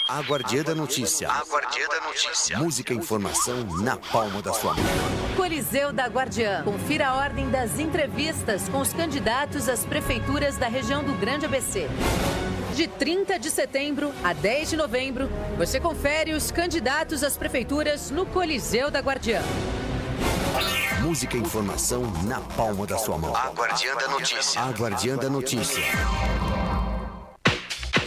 A Guardiã da Notícia. A Guardiã da Notícia. Música e informação na palma da sua mão. Coliseu da Guardiã. Confira a ordem das entrevistas com os candidatos às prefeituras da região do Grande ABC. De 30 de setembro a 10 de novembro, você confere os candidatos às prefeituras no Coliseu da Guardiã. Música e informação na palma da sua mão. A Guardiã da Notícia. A Guardiã da Notícia.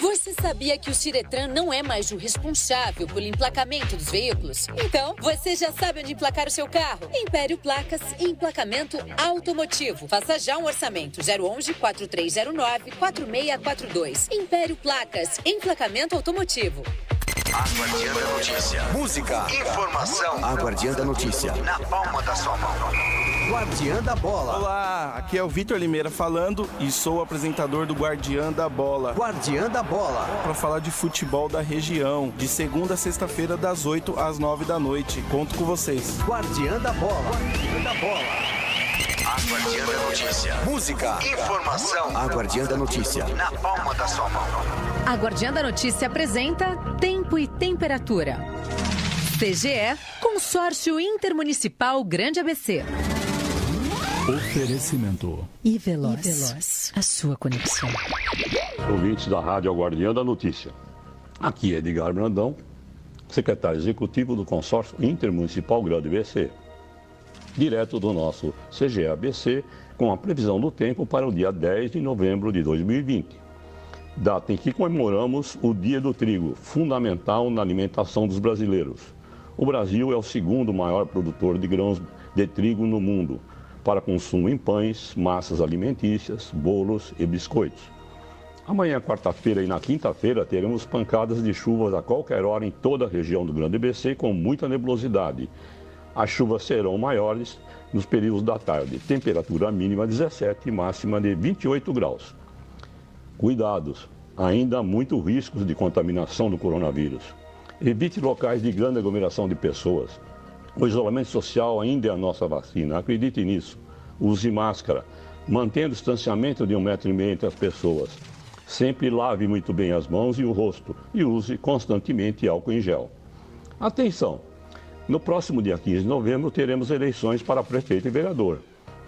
Você sabia que o Ciretran não é mais o responsável pelo emplacamento dos veículos? Então, você já sabe onde emplacar o seu carro? Império Placas e Emplacamento Automotivo. Faça já um orçamento. 011-4309-4642. Império Placas, Emplacamento Automotivo. A Guardiã da Notícia. Música, informação. A Guardiã da Notícia. Na palma da sua mão. Guardiã da Bola. Olá, aqui é o Vitor Limeira falando e sou o apresentador do Guardiã da Bola. Guardiã da Bola. Para falar de futebol da região, de segunda a sexta-feira das 8 às 9 da noite. Conto com vocês. Guardiã da Bola. Guardiã da Bola. A Guardiã da Notícia. Música, informação. A Guardiã da Notícia. Na palma da sua mão. A Guardiã da Notícia apresenta Tempo e Temperatura. CGE, Consórcio Intermunicipal Grande ABC. Oferecimento. E Veloz, a sua conexão. Ouvintes da Rádio Guardiã da Notícia. Aqui é Edgar Brandão, secretário executivo do Consórcio Intermunicipal Grande ABC. Direto do nosso CGE ABC, com a previsão do tempo para o dia 10 de novembro de 2020. Data em que comemoramos o Dia do Trigo, fundamental na alimentação dos brasileiros. O Brasil é o segundo maior produtor de grãos de trigo no mundo, para consumo em pães, massas alimentícias, bolos e biscoitos. Amanhã, quarta-feira e na quinta-feira, teremos pancadas de chuvas a qualquer hora em toda a região do Grande ABC, com muita nebulosidade. As chuvas serão maiores nos períodos da tarde, temperatura mínima 17 e máxima de 28 graus. Cuidados, ainda há muitos riscos de contaminação do coronavírus. Evite locais de grande aglomeração de pessoas. O isolamento social ainda é a nossa vacina, acredite nisso. Use máscara, mantenha o distanciamento de 1,5 m entre as pessoas. Sempre lave muito bem as mãos e o rosto e use constantemente álcool em gel. Atenção! No próximo dia 15 de novembro teremos eleições para prefeito e vereador.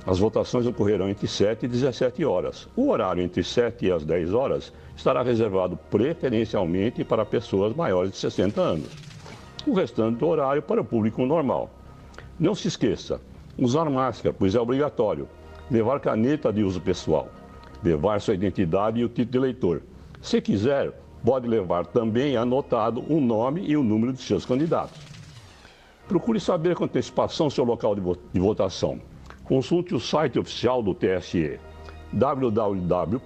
As votações ocorrerão entre 7 e 17 horas. O horário entre 7 e as 10 horas estará reservado preferencialmente para pessoas maiores de 60 anos. O restante do horário para o público normal. Não se esqueça, usar máscara, pois é obrigatório. Levar caneta de uso pessoal. Levar sua identidade e o título de eleitor. Se quiser, pode levar também anotado o nome e o número de seus candidatos. Procure saber com antecipação seu local de votação. Consulte o site oficial do TSE, www.tre-s.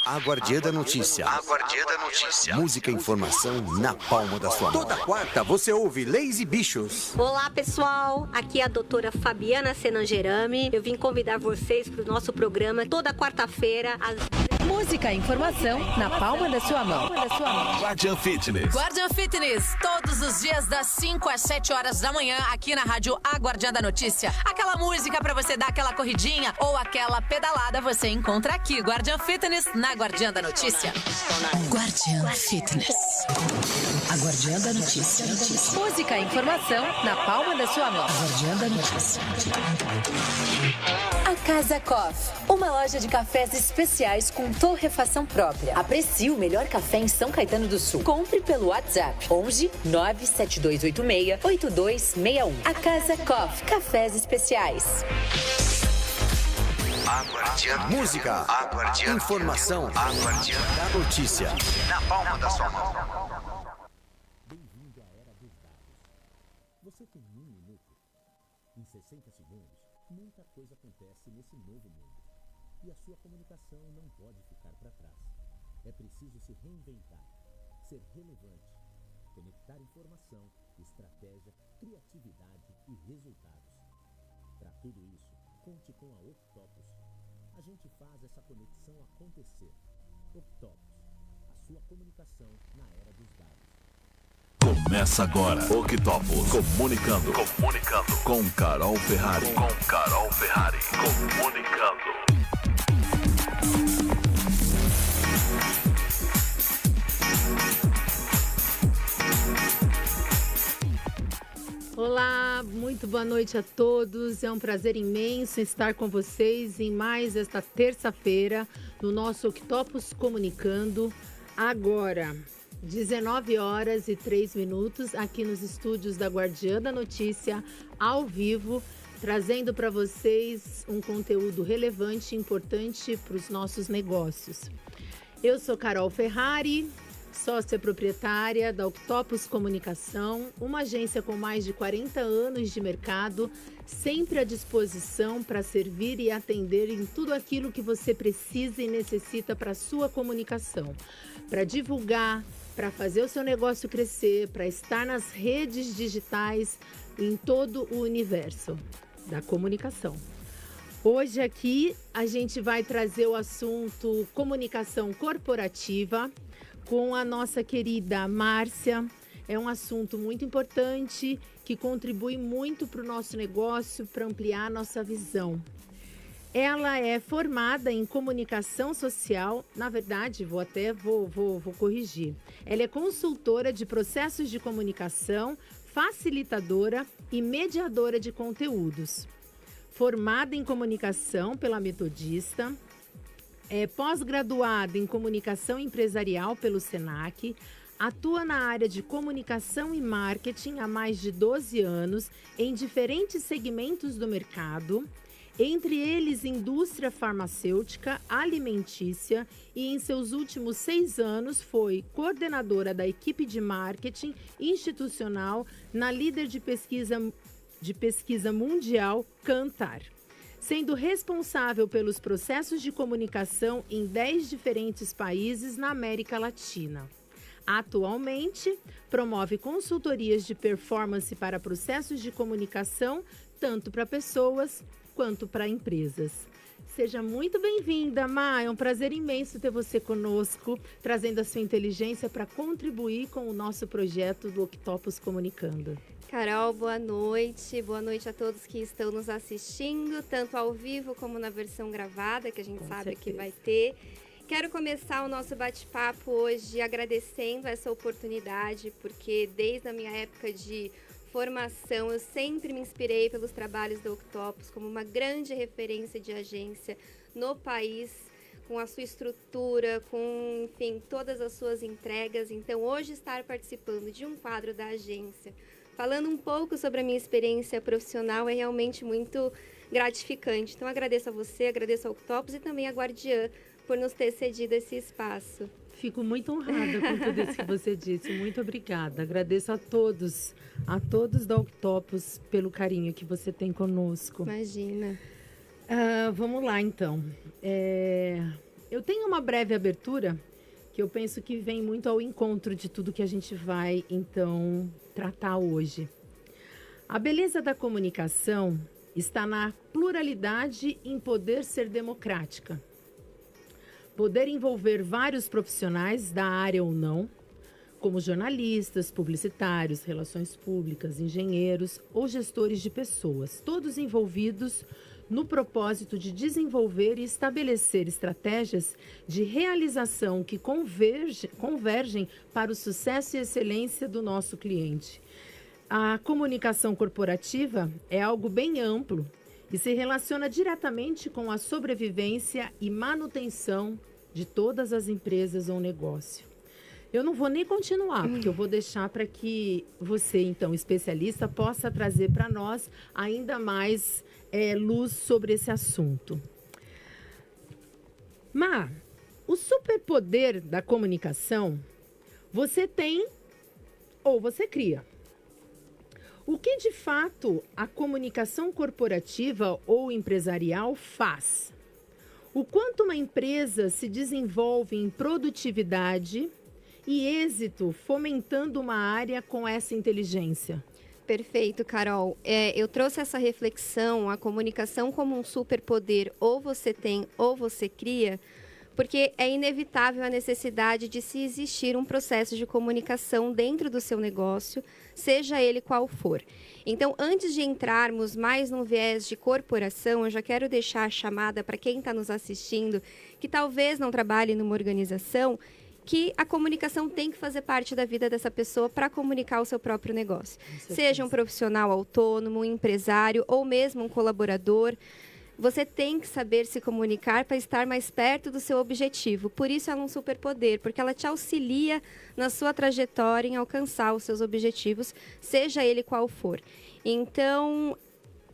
A Guardiã da Notícia. A Guardiã da Notícia. Música e informação na palma da sua mão. Toda quarta você ouve Leis e Bichos. Olá, pessoal. Aqui é a doutora Fabiana Senangerami. Eu vim convidar vocês para o nosso programa toda quarta-feira às... Música e informação na palma da sua mão. Guardiã Fitness. Guardiã Fitness, todos os dias das 5 às 7 horas da manhã, aqui na rádio A Guardiã da Notícia. Aquela música pra você dar aquela corridinha ou aquela pedalada, você encontra aqui. Guardiã Fitness na Guardiã da Notícia. Guardiã Fitness. A Guardiã da Notícia. Música e informação na palma da sua mão. Guardiã da Notícia. A Casa Coffee, uma loja de cafés especiais com torrefação própria. Aprecie o melhor café em São Caetano do Sul. Compre pelo WhatsApp 11 97286 8261. A Casa Coffee, cafés especiais. A Guardiã. Música. A Guardiã. Informação. A Guardiã da Notícia. Na palma da sua mão. Bem-vindo à era dos dados. Você tem 1 minuto. Em 60 segundos, muita coisa acontece nesse novo mundo. E a sua comunicação não pode ficar para trás. É preciso se reinventar, ser relevante, conectar informação, estratégia, criatividade e resultados. Para tudo isso, conte com a Octopus. A gente faz essa conexão acontecer. Octopus, a sua comunicação na era dos dados. Começa agora. Octopus. Comunicando com Carol Ferrari. Comunicando. Olá, muito boa noite a todos. É um prazer imenso estar com vocês em mais esta terça-feira no nosso Octopus Comunicando. Agora, 19h03, aqui nos estúdios da Guardiã da Notícia, ao vivo, trazendo para vocês um conteúdo relevante e importante para os nossos negócios. Eu sou Carol Ferrari, sócia proprietária da Octopus Comunicação, uma agência com mais de 40 anos de mercado, sempre à disposição para servir e atender em tudo aquilo que você precisa e necessita para a sua comunicação, para divulgar, para fazer o seu negócio crescer, para estar nas redes digitais em todo o universo da comunicação. Hoje aqui a gente vai trazer o assunto comunicação corporativa com a nossa querida Márcia. É um assunto muito importante que contribui muito para o nosso negócio, para ampliar a nossa visão. Ela é formada em comunicação social, na verdade, vou corrigir. Ela é consultora de processos de comunicação, facilitadora e mediadora de conteúdos. Formada em comunicação pela Metodista, é pós-graduada em comunicação empresarial pelo Senac, atua na área de comunicação e marketing há mais de 12 anos em diferentes segmentos do mercado, entre eles indústria farmacêutica, alimentícia, e em seus últimos 6 anos foi coordenadora da equipe de marketing institucional na líder de pesquisa mundial Kantar, sendo responsável pelos processos de comunicação em 10 diferentes países na América Latina. Atualmente, promove consultorias de performance para processos de comunicação, tanto para pessoas quanto para empresas. Seja muito bem-vinda, Má. É um prazer imenso ter você conosco, trazendo a sua inteligência para contribuir com o nosso projeto do Octopus Comunicando. Carol, boa noite. Boa noite a todos que estão nos assistindo, tanto ao vivo como na versão gravada, que a gente sabe que vai ter. Quero começar o nosso bate-papo hoje agradecendo essa oportunidade, porque desde a minha época de formação eu sempre me inspirei pelos trabalhos do Octopus como uma grande referência de agência no país, com a sua estrutura, com, enfim, todas as suas entregas. Então, hoje estar participando de um quadro da agência, falando um pouco sobre a minha experiência profissional, é realmente muito gratificante. Então, agradeço a você, agradeço ao Octopus e também à Guardiã por nos ter cedido esse espaço. Fico muito honrada com tudo isso que você disse. Muito obrigada. Agradeço a todos da Octopus pelo carinho que você tem conosco. Imagina. Vamos lá, então. Eu tenho uma breve abertura que eu penso que vem muito ao encontro de tudo que a gente vai, então, tratar hoje. A beleza da comunicação está na pluralidade em poder ser democrática. Poder envolver vários profissionais da área ou não, como jornalistas, publicitários, relações públicas, engenheiros ou gestores de pessoas, todos envolvidos no propósito de desenvolver e estabelecer estratégias de realização que convergem para o sucesso e excelência do nosso cliente. A comunicação corporativa é algo bem amplo e se relaciona diretamente com a sobrevivência e manutenção de todas as empresas ou negócio. Eu não vou nem continuar, porque eu vou deixar para que você, então, especialista, possa trazer para nós ainda mais luz sobre esse assunto. Má, o superpoder da comunicação você tem ou você cria. O que, de fato, a comunicação corporativa ou empresarial faz? O quanto uma empresa se desenvolve em produtividade e êxito fomentando uma área com essa inteligência? Perfeito, Carol. Eu trouxe essa reflexão, a comunicação como um superpoder, ou você tem ou você cria, porque é inevitável a necessidade de se existir um processo de comunicação dentro do seu negócio, seja ele qual for. Então, antes de entrarmos mais no viés de corporação, eu já quero deixar a chamada para quem está nos assistindo, que talvez não trabalhe numa organização que a comunicação tem que fazer parte da vida dessa pessoa para comunicar o seu próprio negócio. Seja um profissional autônomo, um empresário ou mesmo um colaborador, você tem que saber se comunicar para estar mais perto do seu objetivo. Por isso ela é um superpoder, porque ela te auxilia na sua trajetória em alcançar os seus objetivos, seja ele qual for. Então,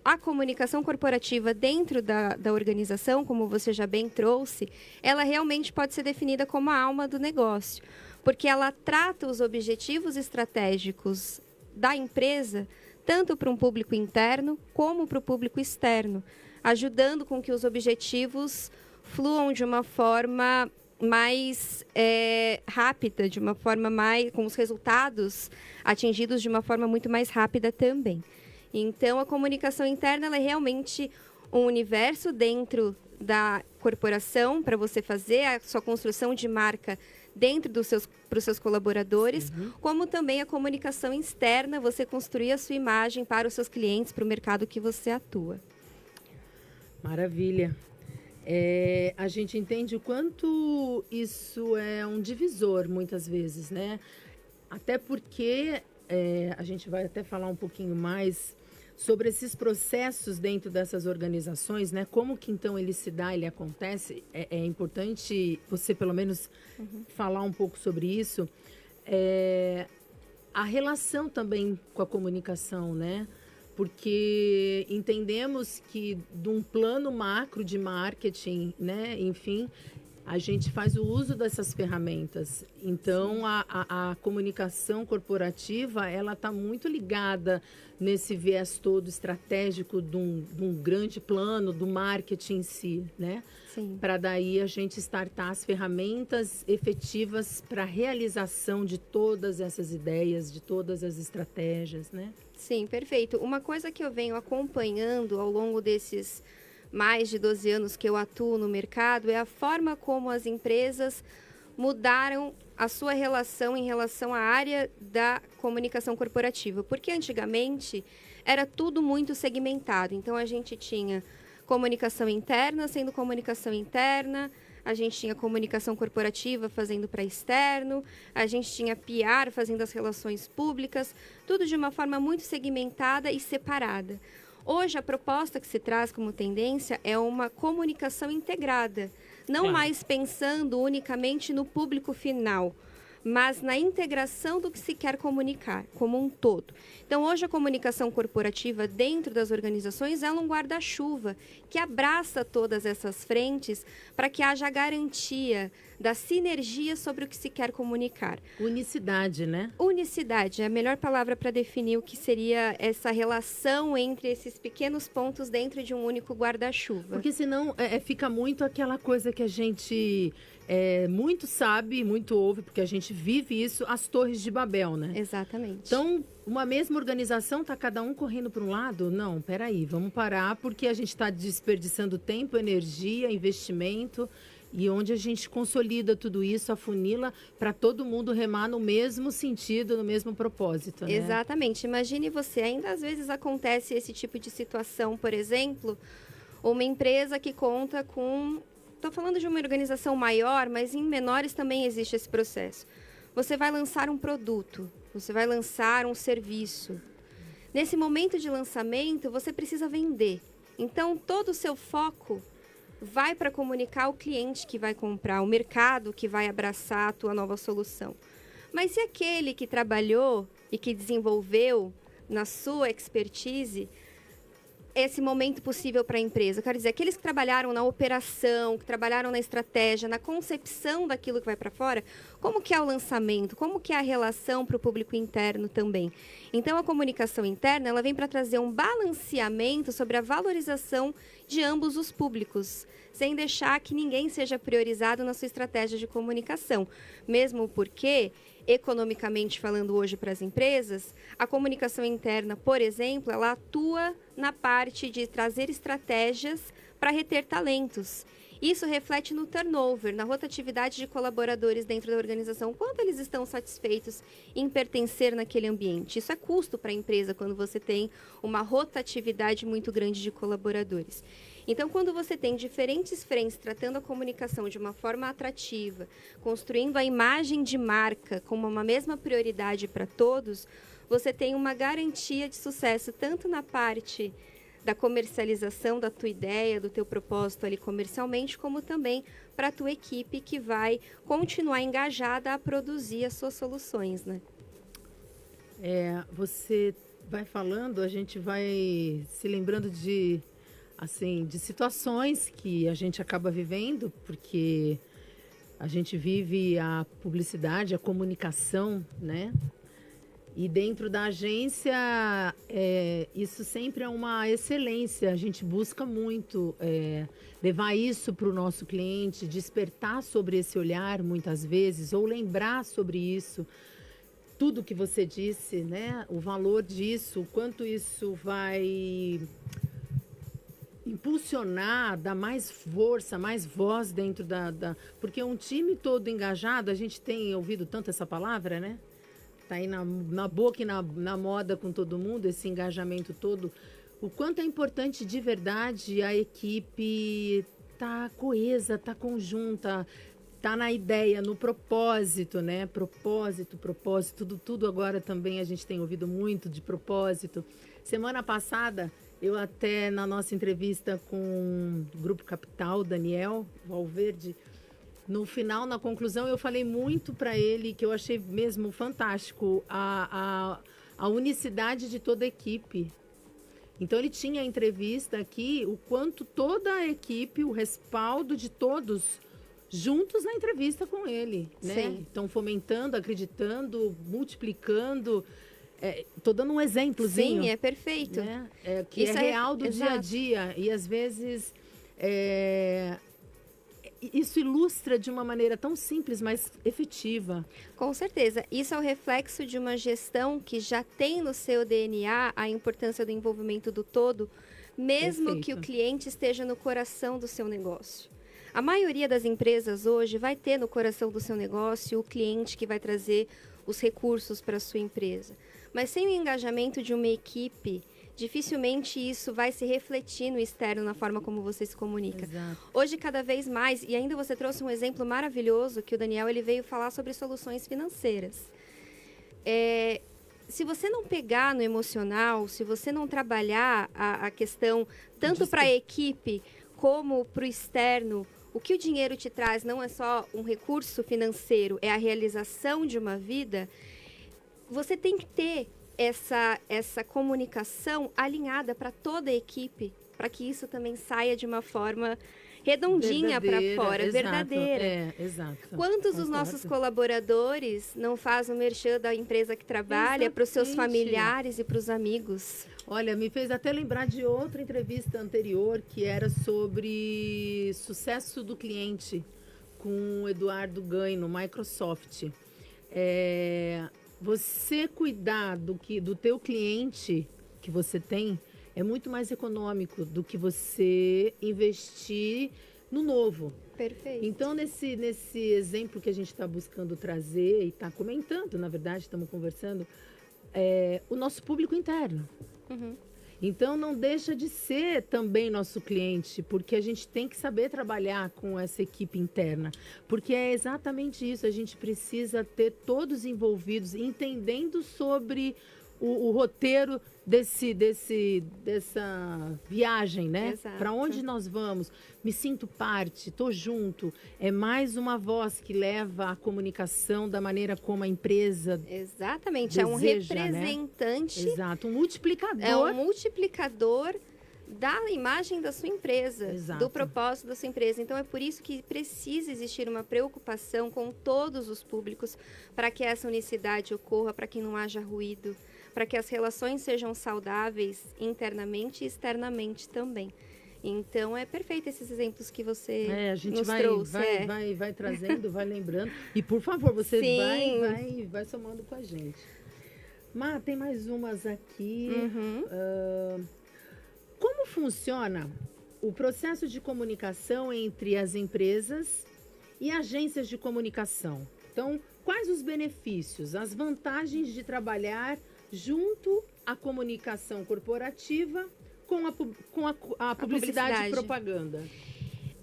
a comunicação corporativa dentro da organização, como você já bem trouxe, ela realmente pode ser definida como a alma do negócio, porque ela trata os objetivos estratégicos da empresa tanto para um público interno como para o público externo, ajudando com que os objetivos fluam de uma forma mais rápida, de uma forma mais, com os resultados atingidos de uma forma muito mais rápida também. Então, a comunicação interna ela é realmente um universo dentro da corporação para você fazer a sua construção de marca dentro para os seus colaboradores, como também a comunicação externa, você construir a sua imagem para os seus clientes, para o mercado que você atua. Maravilha. A gente entende o quanto isso é um divisor, muitas vezes, né? Até porque a gente vai até falar um pouquinho mais sobre esses processos dentro dessas organizações, né? Como que então ele se dá, ele acontece. É importante você, pelo menos, falar um pouco sobre isso. A relação também com a comunicação, né? Porque entendemos que de um plano macro de marketing, né? Enfim, a gente faz o uso dessas ferramentas. Então, a comunicação corporativa, ela está muito ligada nesse viés todo estratégico de um grande plano, do marketing em si, né? Para daí a gente startar as ferramentas efetivas para a realização de todas essas ideias, de todas as estratégias, né? Sim, perfeito. Uma coisa que eu venho acompanhando ao longo desses mais de 12 anos que eu atuo no mercado é a forma como as empresas mudaram a sua relação em relação à área da comunicação corporativa. Porque antigamente era tudo muito segmentado. Então, a gente tinha comunicação interna sendo comunicação interna, a gente tinha comunicação corporativa fazendo para externo, a gente tinha PR fazendo as relações públicas, tudo de uma forma muito segmentada e separada. Hoje, a proposta que se traz como tendência é uma comunicação integrada, não mais pensando unicamente no público final, mas na integração do que se quer comunicar, como um todo. Então, hoje, a comunicação corporativa dentro das organizações é um guarda-chuva que abraça todas essas frentes para que haja garantia da sinergia sobre o que se quer comunicar. Unicidade, né? Unicidade é a melhor palavra para definir o que seria essa relação entre esses pequenos pontos dentro de um único guarda-chuva. Porque senão fica muito aquela coisa que a gente muito sabe, muito ouve, porque a gente vive isso, as torres de Babel, né? Exatamente. Então, uma mesma organização, tá cada um correndo para um lado? Não, peraí, vamos parar, porque a gente está desperdiçando tempo, energia, investimento, e onde a gente consolida tudo isso, afunila para todo mundo remar no mesmo sentido, no mesmo propósito, né? Exatamente. Imagine você, ainda às vezes acontece esse tipo de situação, por exemplo, uma empresa que conta com... Estou falando de uma organização maior, mas em menores também existe esse processo. Você vai lançar um produto, você vai lançar um serviço. Nesse momento de lançamento, você precisa vender. Então, todo o seu foco vai para comunicar o cliente que vai comprar, o mercado que vai abraçar a tua nova solução. Mas se aquele que trabalhou e que desenvolveu na sua expertise esse momento possível para a empresa? Quero dizer, aqueles que trabalharam na operação, que trabalharam na estratégia, na concepção daquilo que vai para fora, como que é o lançamento? Como que é a relação para o público interno também? Então, a comunicação interna, ela vem para trazer um balanceamento sobre a valorização de ambos os públicos, sem deixar que ninguém seja priorizado na sua estratégia de comunicação. Mesmo porque, economicamente falando hoje para as empresas, a comunicação interna, por exemplo, ela atua na parte de trazer estratégias para reter talentos. Isso reflete no turnover, na rotatividade de colaboradores dentro da organização, quanto eles estão satisfeitos em pertencer naquele ambiente. Isso é custo para a empresa quando você tem uma rotatividade muito grande de colaboradores. Então, quando você tem diferentes frentes tratando a comunicação de uma forma atrativa, construindo a imagem de marca como uma mesma prioridade para todos, você tem uma garantia de sucesso tanto na parte da comercialização da tua ideia, do teu propósito ali comercialmente, como também para a tua equipe que vai continuar engajada a produzir as suas soluções, né? Você vai falando, a gente vai se lembrando de situações que a gente acaba vivendo, porque a gente vive a publicidade, a comunicação, né? E dentro da agência, isso sempre é uma excelência. A gente busca muito levar isso para o nosso cliente, despertar sobre esse olhar muitas vezes, ou lembrar sobre isso. Tudo que você disse, né? O valor disso, o quanto isso vai impulsionar, dar mais força, mais voz dentro Porque um time todo engajado, a gente tem ouvido tanto essa palavra, né? Tá aí na boca e na moda com todo mundo, esse engajamento todo. O quanto é importante de verdade a equipe tá coesa, tá conjunta, tá na ideia, no propósito, né? Propósito, tudo agora também a gente tem ouvido muito de propósito. Semana passada, eu até na nossa entrevista com o Grupo Capital, Daniel Valverde, no final, na conclusão, eu falei muito para ele, que eu achei mesmo fantástico, a unicidade de toda a equipe. Então, ele tinha a entrevista aqui, o quanto toda a equipe, o respaldo de todos, juntos na entrevista com ele, né? Estão fomentando, acreditando, multiplicando. Tô dando um exemplozinho. Sim, é perfeito. Né? Que isso é real do dia a dia. E, às vezes... Isso ilustra de uma maneira tão simples, mas efetiva. Com certeza. Isso é o reflexo de uma gestão que já tem no seu DNA a importância do envolvimento do todo, mesmo que o cliente esteja no coração do seu negócio. A maioria das empresas hoje vai ter no coração do seu negócio o cliente que vai trazer os recursos para a sua empresa. Mas sem o engajamento de uma equipe, dificilmente isso vai se refletir no externo, na forma como você se comunica. Exato. Hoje, cada vez mais, e ainda você trouxe um exemplo maravilhoso, que o Daniel ele veio falar sobre soluções financeiras. Se você não pegar no emocional, se você não trabalhar a questão, tanto para a equipe como para o externo, o que o dinheiro te traz não é só um recurso financeiro, é a realização de uma vida, você tem que ter essa comunicação alinhada para toda a equipe, para que isso também saia de uma forma redondinha para fora, exato, verdadeira. Exato. Quantos dos nossos colaboradores não fazem o merchan da empresa que trabalha para os seus familiares e para os amigos? Olha, me fez até lembrar de outra entrevista anterior que era sobre sucesso do cliente com o Eduardo Ganho, no Microsoft. Você cuidar do teu cliente que você tem é muito mais econômico do que você investir no novo. Perfeito. Então, nesse exemplo que a gente está buscando trazer e está comentando, na verdade, estamos conversando, o nosso público interno. Uhum. Então, não deixa de ser também nosso cliente, porque a gente tem que saber trabalhar com essa equipe interna. Porque é exatamente isso, a gente precisa ter todos envolvidos, entendendo sobre o roteiro dessa viagem, né? Para onde nós vamos? Me sinto parte, estou junto. É mais uma voz que leva a comunicação da maneira como a empresa Exatamente, deseja, é um representante. Né? Exato, um multiplicador. É um multiplicador da imagem da sua empresa, Exato. do propósito da sua empresa. Então, é por isso que precisa existir uma preocupação com todos os públicos para que essa unicidade ocorra, para que não haja ruído, para que as relações sejam saudáveis internamente e externamente também. Então, é perfeito esses exemplos que você a gente nos vai, trouxe. vai trazendo, vai lembrando. E, por favor, você vai somando com a gente. Má, tem mais umas aqui. Uhum. Como funciona o processo de comunicação entre as empresas e agências de comunicação. Então, quais os benefícios, as vantagens de trabalhar junto à comunicação corporativa com a publicidade e propaganda?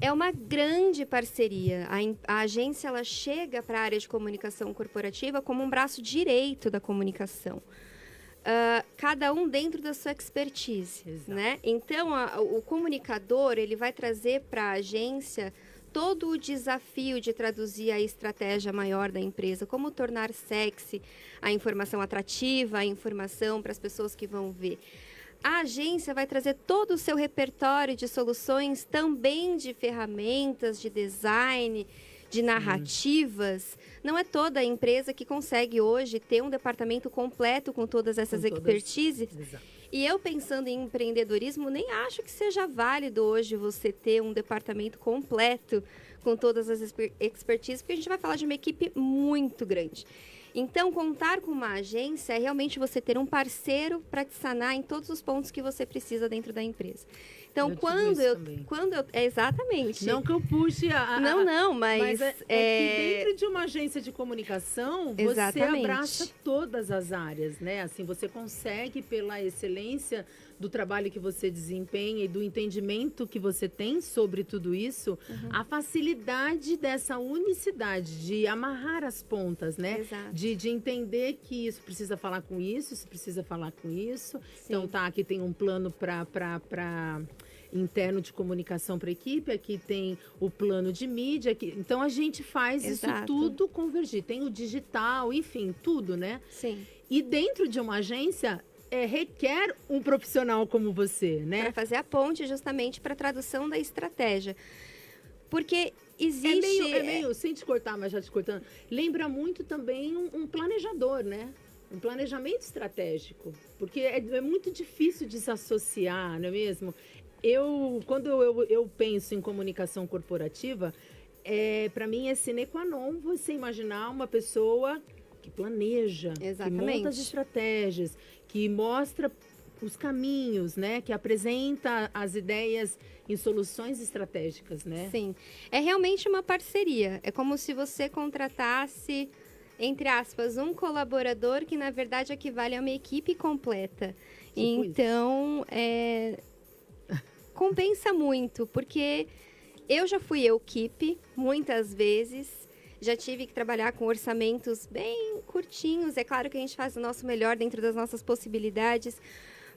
É uma grande parceria. A agência ela chega para a área de comunicação corporativa como um braço direito da comunicação. Cada um dentro da sua expertise, né? Então, o comunicador ele vai trazer para a agência todo o desafio de traduzir a estratégia maior da empresa, como tornar sexy a informação atrativa, a informação para as pessoas que vão ver. A agência vai trazer todo o seu repertório de soluções, também de ferramentas, de design, de narrativas. Não é toda a empresa que consegue hoje ter um departamento completo com todas essas expertises. E eu, pensando em empreendedorismo, nem acho que seja válido hoje você ter um departamento completo com todas as expertises, porque a gente vai falar de uma equipe muito grande. Então, contar com uma agência é realmente você ter um parceiro para te sanar em todos os pontos que você precisa dentro da empresa. Então, quando eu exatamente. Não que eu puxe mas é que dentro de uma agência de comunicação, você abraça todas as áreas, né? Assim, você consegue, pela excelência do trabalho que você desempenha e do entendimento que você tem sobre tudo isso, a facilidade dessa unicidade, de amarrar as pontas, né? Exato. De entender que isso precisa falar com isso precisa falar com isso. Sim. Então, aqui tem um plano para interno de comunicação para a equipe, aqui tem o plano de mídia, aqui, então a gente faz isso tudo convergir. Tem o digital, enfim, tudo, né? Sim. E dentro de uma agência, requer um profissional como você, né? Para fazer a ponte justamente para a tradução da estratégia. Porque existe... É meio, sem te cortar, mas já te cortando, lembra muito também um planejador, né? Um planejamento estratégico. Porque é muito difícil de se associar, não é mesmo? Quando eu penso em comunicação corporativa, para mim é sine qua non você imaginar uma pessoa que planeja, que monta as estratégias, que mostra os caminhos, né? Que apresenta as ideias em soluções estratégicas, né? Sim, é realmente uma parceria. É como se você contratasse, entre aspas, um colaborador que na verdade equivale a uma equipe completa. Então, compensa muito, porque eu já fui equipe muitas vezes, já tive que trabalhar com orçamentos bem curtinhos. É claro que a gente faz o nosso melhor dentro das nossas possibilidades,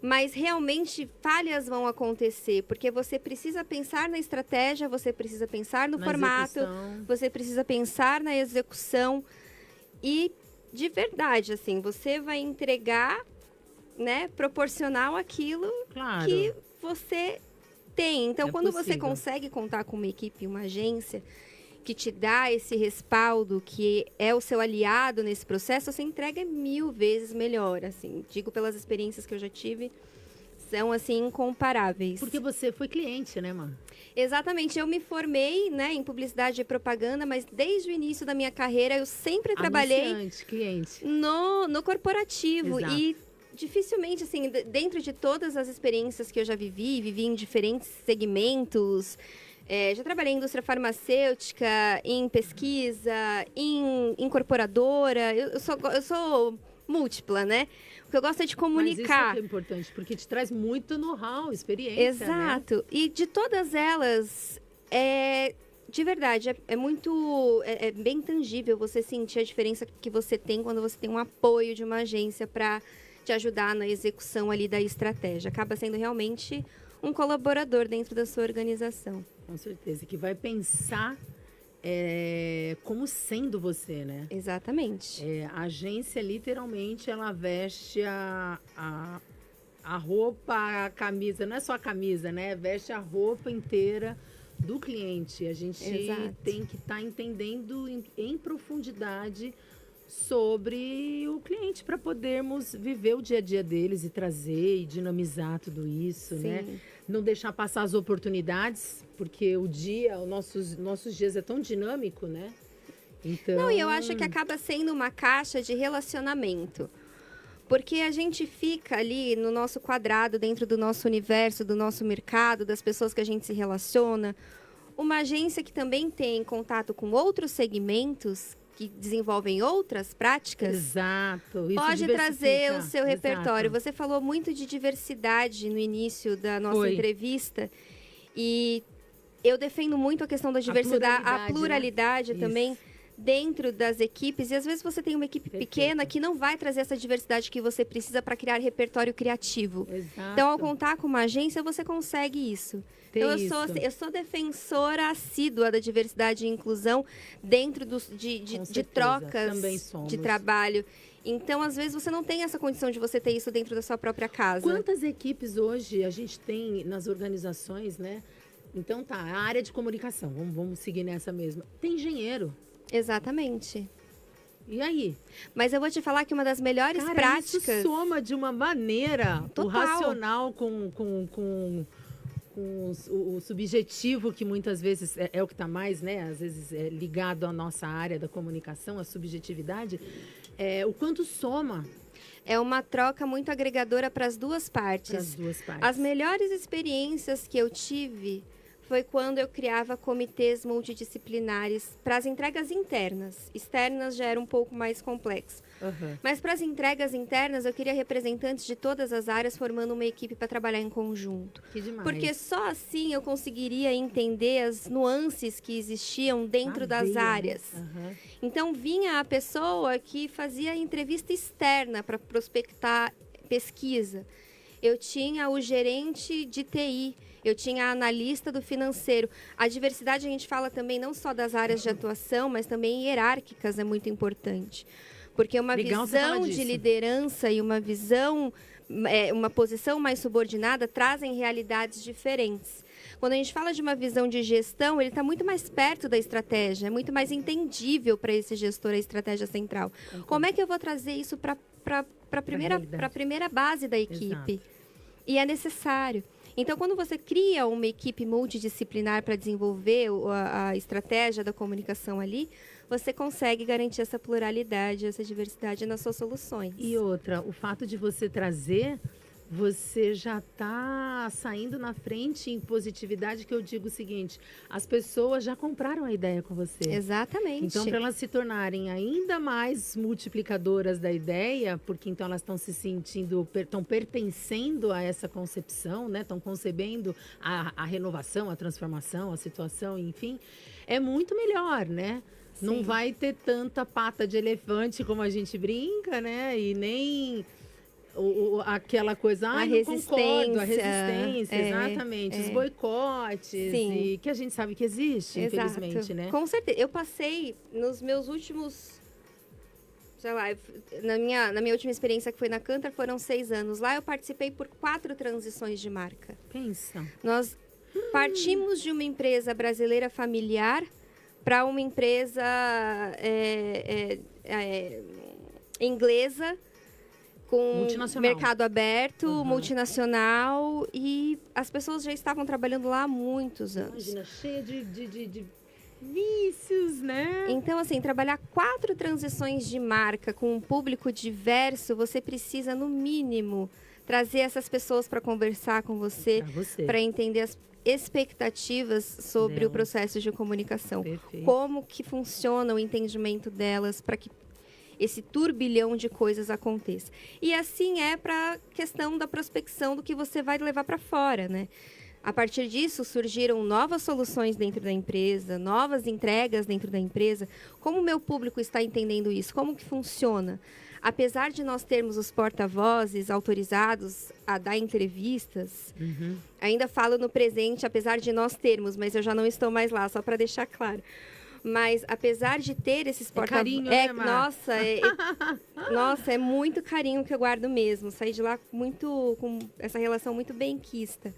mas realmente falhas vão acontecer, porque você precisa pensar na estratégia, você precisa pensar no formato, você precisa pensar na execução e, de verdade, assim, você vai entregar, né, proporcional àquilo que você tem. Então, quando você consegue contar com uma equipe, uma agência que te dá esse respaldo, que é o seu aliado nesse processo, você entrega 1000 vezes melhor, assim. Digo pelas experiências que eu já tive, são, assim, incomparáveis. Porque você foi cliente, né, mano? Exatamente. Eu me formei, né, em publicidade e propaganda, mas desde o início da minha carreira, eu sempre trabalhei cliente. No corporativo. Exato. E dificilmente, assim, dentro de todas as experiências que eu já vivi em diferentes segmentos, já trabalhei em indústria farmacêutica, em pesquisa, em incorporadora. Eu sou múltipla, né? O que eu gosto é de comunicar. Mas isso é importante, porque te traz muito know-how, experiência, exato. Né? E de todas elas, de verdade, é bem tangível você sentir a diferença que você tem quando você tem um apoio de uma agência para te ajudar na execução ali da estratégia. Acaba sendo realmente um colaborador dentro da sua organização. Com certeza, que vai pensar como sendo você, né? Exatamente. A agência, literalmente, ela veste a roupa, a camisa, não é só a camisa, né? Veste a roupa inteira do cliente. A gente tem que estar entendendo em profundidade sobre o cliente para podermos viver o dia a dia deles e trazer e dinamizar tudo isso, né? Não deixar passar as oportunidades, porque os nossos dias é tão dinâmico, né? Então... Não, e eu acho que acaba sendo uma caixa de relacionamento. Porque a gente fica ali no nosso quadrado, dentro do nosso universo, do nosso mercado, das pessoas que a gente se relaciona. Uma agência que também tem contato com outros segmentos, que desenvolvem outras práticas, Exato. Isso pode trazer o seu repertório. Exato. Você falou muito de diversidade no início da nossa entrevista. E eu defendo muito a questão da diversidade, a pluralidade né? também dentro das equipes. E às vezes você tem uma equipe pequena que não vai trazer essa diversidade que você precisa para criar repertório criativo. Exato. Então, ao contar com uma agência, você consegue isso. Então, eu sou defensora assídua da diversidade e inclusão dentro de trocas de trabalho. Então, às vezes, você não tem essa condição de você ter isso dentro da sua própria casa. Quantas equipes hoje a gente tem nas organizações, né? Então, tá, a área de comunicação, vamos seguir nessa mesma. Tem engenheiro. Exatamente. E aí? Mas eu vou te falar que uma das melhores práticas... Isso soma de uma maneira total. O racional com o subjetivo, que muitas vezes é o que está mais, né? Às vezes é ligado à nossa área da comunicação, a subjetividade. O quanto soma. É uma troca muito agregadora para as duas partes. Para as duas partes. As melhores experiências que eu tive foi quando eu criava comitês multidisciplinares para as entregas internas. Externas já era um pouco mais complexo. Uhum. Mas para as entregas internas, eu queria representantes de todas as áreas formando uma equipe para trabalhar em conjunto. Que demais. Porque só assim eu conseguiria entender as nuances que existiam dentro das áreas. Uhum. Então, vinha a pessoa que fazia entrevista externa para prospectar pesquisa. Eu tinha o gerente de TI, eu tinha a analista do financeiro. A diversidade a gente fala também não só das áreas de atuação, mas também hierárquicas é muito importante. Porque uma visão de liderança e uma visão, uma posição mais subordinada trazem realidades diferentes. Quando a gente fala de uma visão de gestão, ele está muito mais perto da estratégia, é muito mais entendível para esse gestor a estratégia central. Como é que eu vou trazer isso para a primeira base da equipe? Exato. E é necessário. Então, quando você cria uma equipe multidisciplinar para desenvolver a estratégia da comunicação ali, você consegue garantir essa pluralidade, essa diversidade nas suas soluções. E outra, o fato de você trazer, você já está saindo na frente em positividade, que eu digo o seguinte, as pessoas já compraram a ideia com você. Exatamente. Então, para elas se tornarem ainda mais multiplicadoras da ideia, porque então elas estão se sentindo, estão pertencendo a essa concepção, né? Estão concebendo a renovação, a transformação, a situação, enfim, é muito melhor, né? Sim. Não vai ter tanta pata de elefante como a gente brinca, né? E nem aquela coisa, não concordo, a resistência, exatamente, os boicotes, e que a gente sabe que existe, infelizmente, né? Com certeza. Eu passei nos meus últimos, sei lá, na minha última experiência que foi na Cantar, foram 6 anos. Lá eu participei por 4 transições de marca. Pensa. Nós partimos de uma empresa brasileira familiar para uma empresa inglesa, com mercado aberto, multinacional, e as pessoas já estavam trabalhando lá há muitos anos. Imagina, cheia de vícios, né? Então, assim, trabalhar 4 transições de marca com um público diverso, você precisa, no mínimo, trazer essas pessoas para conversar com você, para entender as expectativas sobre o processo de comunicação. Perfeito. Como que funciona o entendimento delas para que esse turbilhão de coisas aconteça. E assim é para a questão da prospecção do que você vai levar para fora, né? A partir disso, surgiram novas soluções dentro da empresa, novas entregas dentro da empresa. Como o meu público está entendendo isso? Como que funciona? Apesar de nós termos os porta-vozes autorizados a dar entrevistas, ainda falo no presente, apesar de nós termos, mas eu já não estou mais lá, só para deixar claro. Mas, apesar de ter esses porta-vozes... né, nossa, é muito carinho que eu guardo mesmo. Saí de lá com essa relação muito benquista.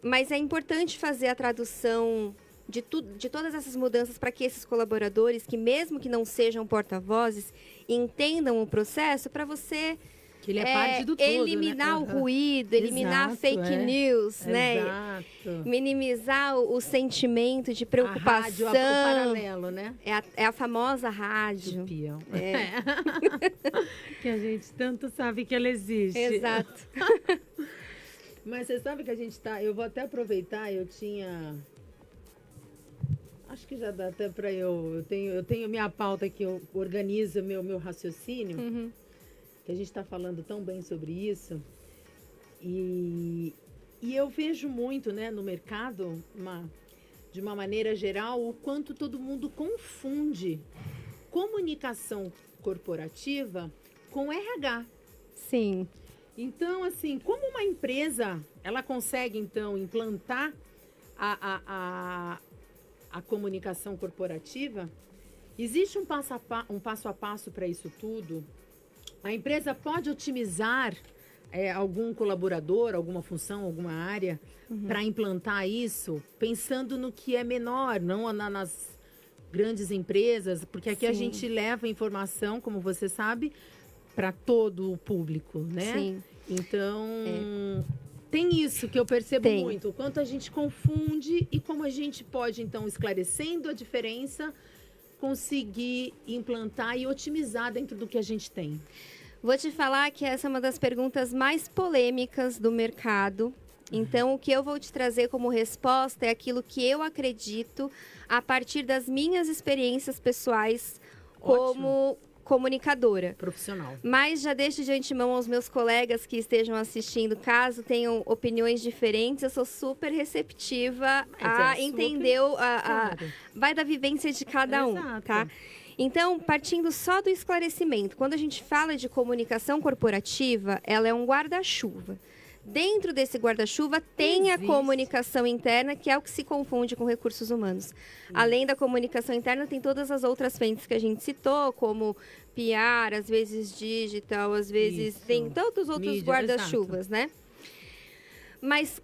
Mas é importante fazer a tradução de todas essas mudanças para que esses colaboradores, que mesmo que não sejam porta-vozes, entendam o processo para você Que ele é parte do todo, eliminar né? o ruído, eliminar Exato, fake news, né? Exato. Minimizar o sentimento de preocupação. A rádio, o paralelo, né? É a famosa rádio. Do peão. É. Que a gente tanto sabe que ela existe. Exato. Mas você sabe que a gente tá... Eu vou até aproveitar, eu tinha... Acho que já dá até para eu tenho minha pauta que eu organizo meu raciocínio, que a gente está falando tão bem sobre isso. E eu vejo muito, né, no mercado, de uma maneira geral, o quanto todo mundo confunde comunicação corporativa com RH. Sim. Então, assim, como uma empresa, ela consegue, então, implantar a comunicação corporativa, existe um passo a passo para isso tudo. A empresa pode otimizar algum colaborador, alguma função, alguma área, para implantar isso, pensando no que é menor, não nas grandes empresas, porque aqui a gente leva informação, como você sabe, para todo o público, né? Sim. Então... Tem isso que eu percebo muito, o quanto a gente confunde e como a gente pode, então, esclarecendo a diferença, conseguir implantar e otimizar dentro do que a gente tem. Vou te falar que essa é uma das perguntas mais polêmicas do mercado. Então, o que eu vou te trazer como resposta é aquilo que eu acredito a partir das minhas experiências pessoais como comunicadora. Profissional. Mas já deixo de antemão aos meus colegas que estejam assistindo, caso tenham opiniões diferentes, eu sou super receptiva a entender, vai da vivência de cada um, tá? Então, partindo só do esclarecimento, quando a gente fala de comunicação corporativa, ela é um guarda-chuva. Dentro desse guarda-chuva tem a comunicação interna, que é o que se confunde com recursos humanos. Além da comunicação interna, tem todas as outras frentes que a gente citou, como PR, às vezes digital, às vezes tem todos os outros guarda-chuvas, né? Mas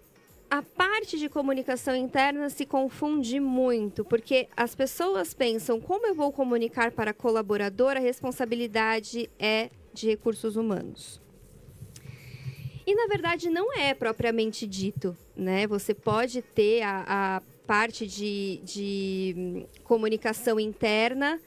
a parte de comunicação interna se confunde muito, porque as pessoas pensam, como eu vou comunicar para colaborador, a responsabilidade é de recursos humanos. E, na verdade, não é propriamente dito, né? Você pode ter a parte de comunicação interna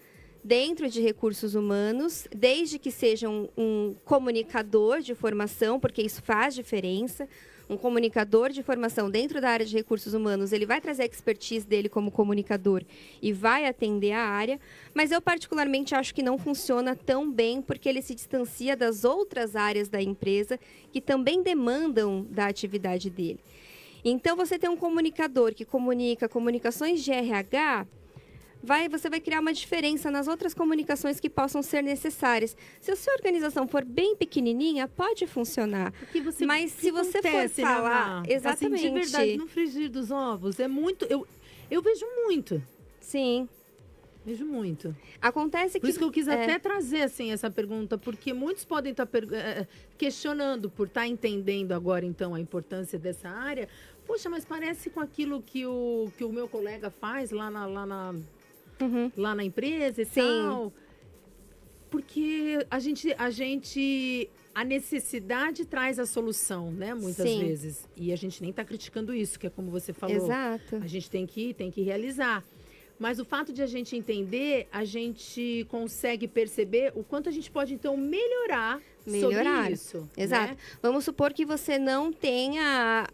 dentro de recursos humanos, desde que seja um comunicador de formação, porque isso faz diferença. Um comunicador de formação dentro da área de recursos humanos, ele vai trazer a expertise dele como comunicador e vai atender a área, mas eu particularmente acho que não funciona tão bem porque ele se distancia das outras áreas da empresa que também demandam da atividade dele. Então, você tem um comunicador que comunica comunicações de RH, você vai criar uma diferença nas outras comunicações que possam ser necessárias. Se a sua organização for bem pequenininha, pode funcionar. Mas se você for falar... Exatamente. Assim, de verdade, no frigir dos ovos, é muito... Eu vejo muito. Sim. Vejo muito. Acontece Por isso que eu quis até trazer assim, essa pergunta, porque muitos podem estar questionando por estar entendendo agora, então, a importância dessa área. Poxa, mas parece com aquilo que o meu colega faz lá na empresa e tal. Porque a necessidade traz a solução, né? Muitas vezes. E a gente nem está criticando isso, que é como você falou. Exato. A gente tem que realizar. Mas o fato de a gente entender, a gente consegue perceber o quanto a gente pode, então, melhorar sobre isso. Exato. Né? Vamos supor que você não tenha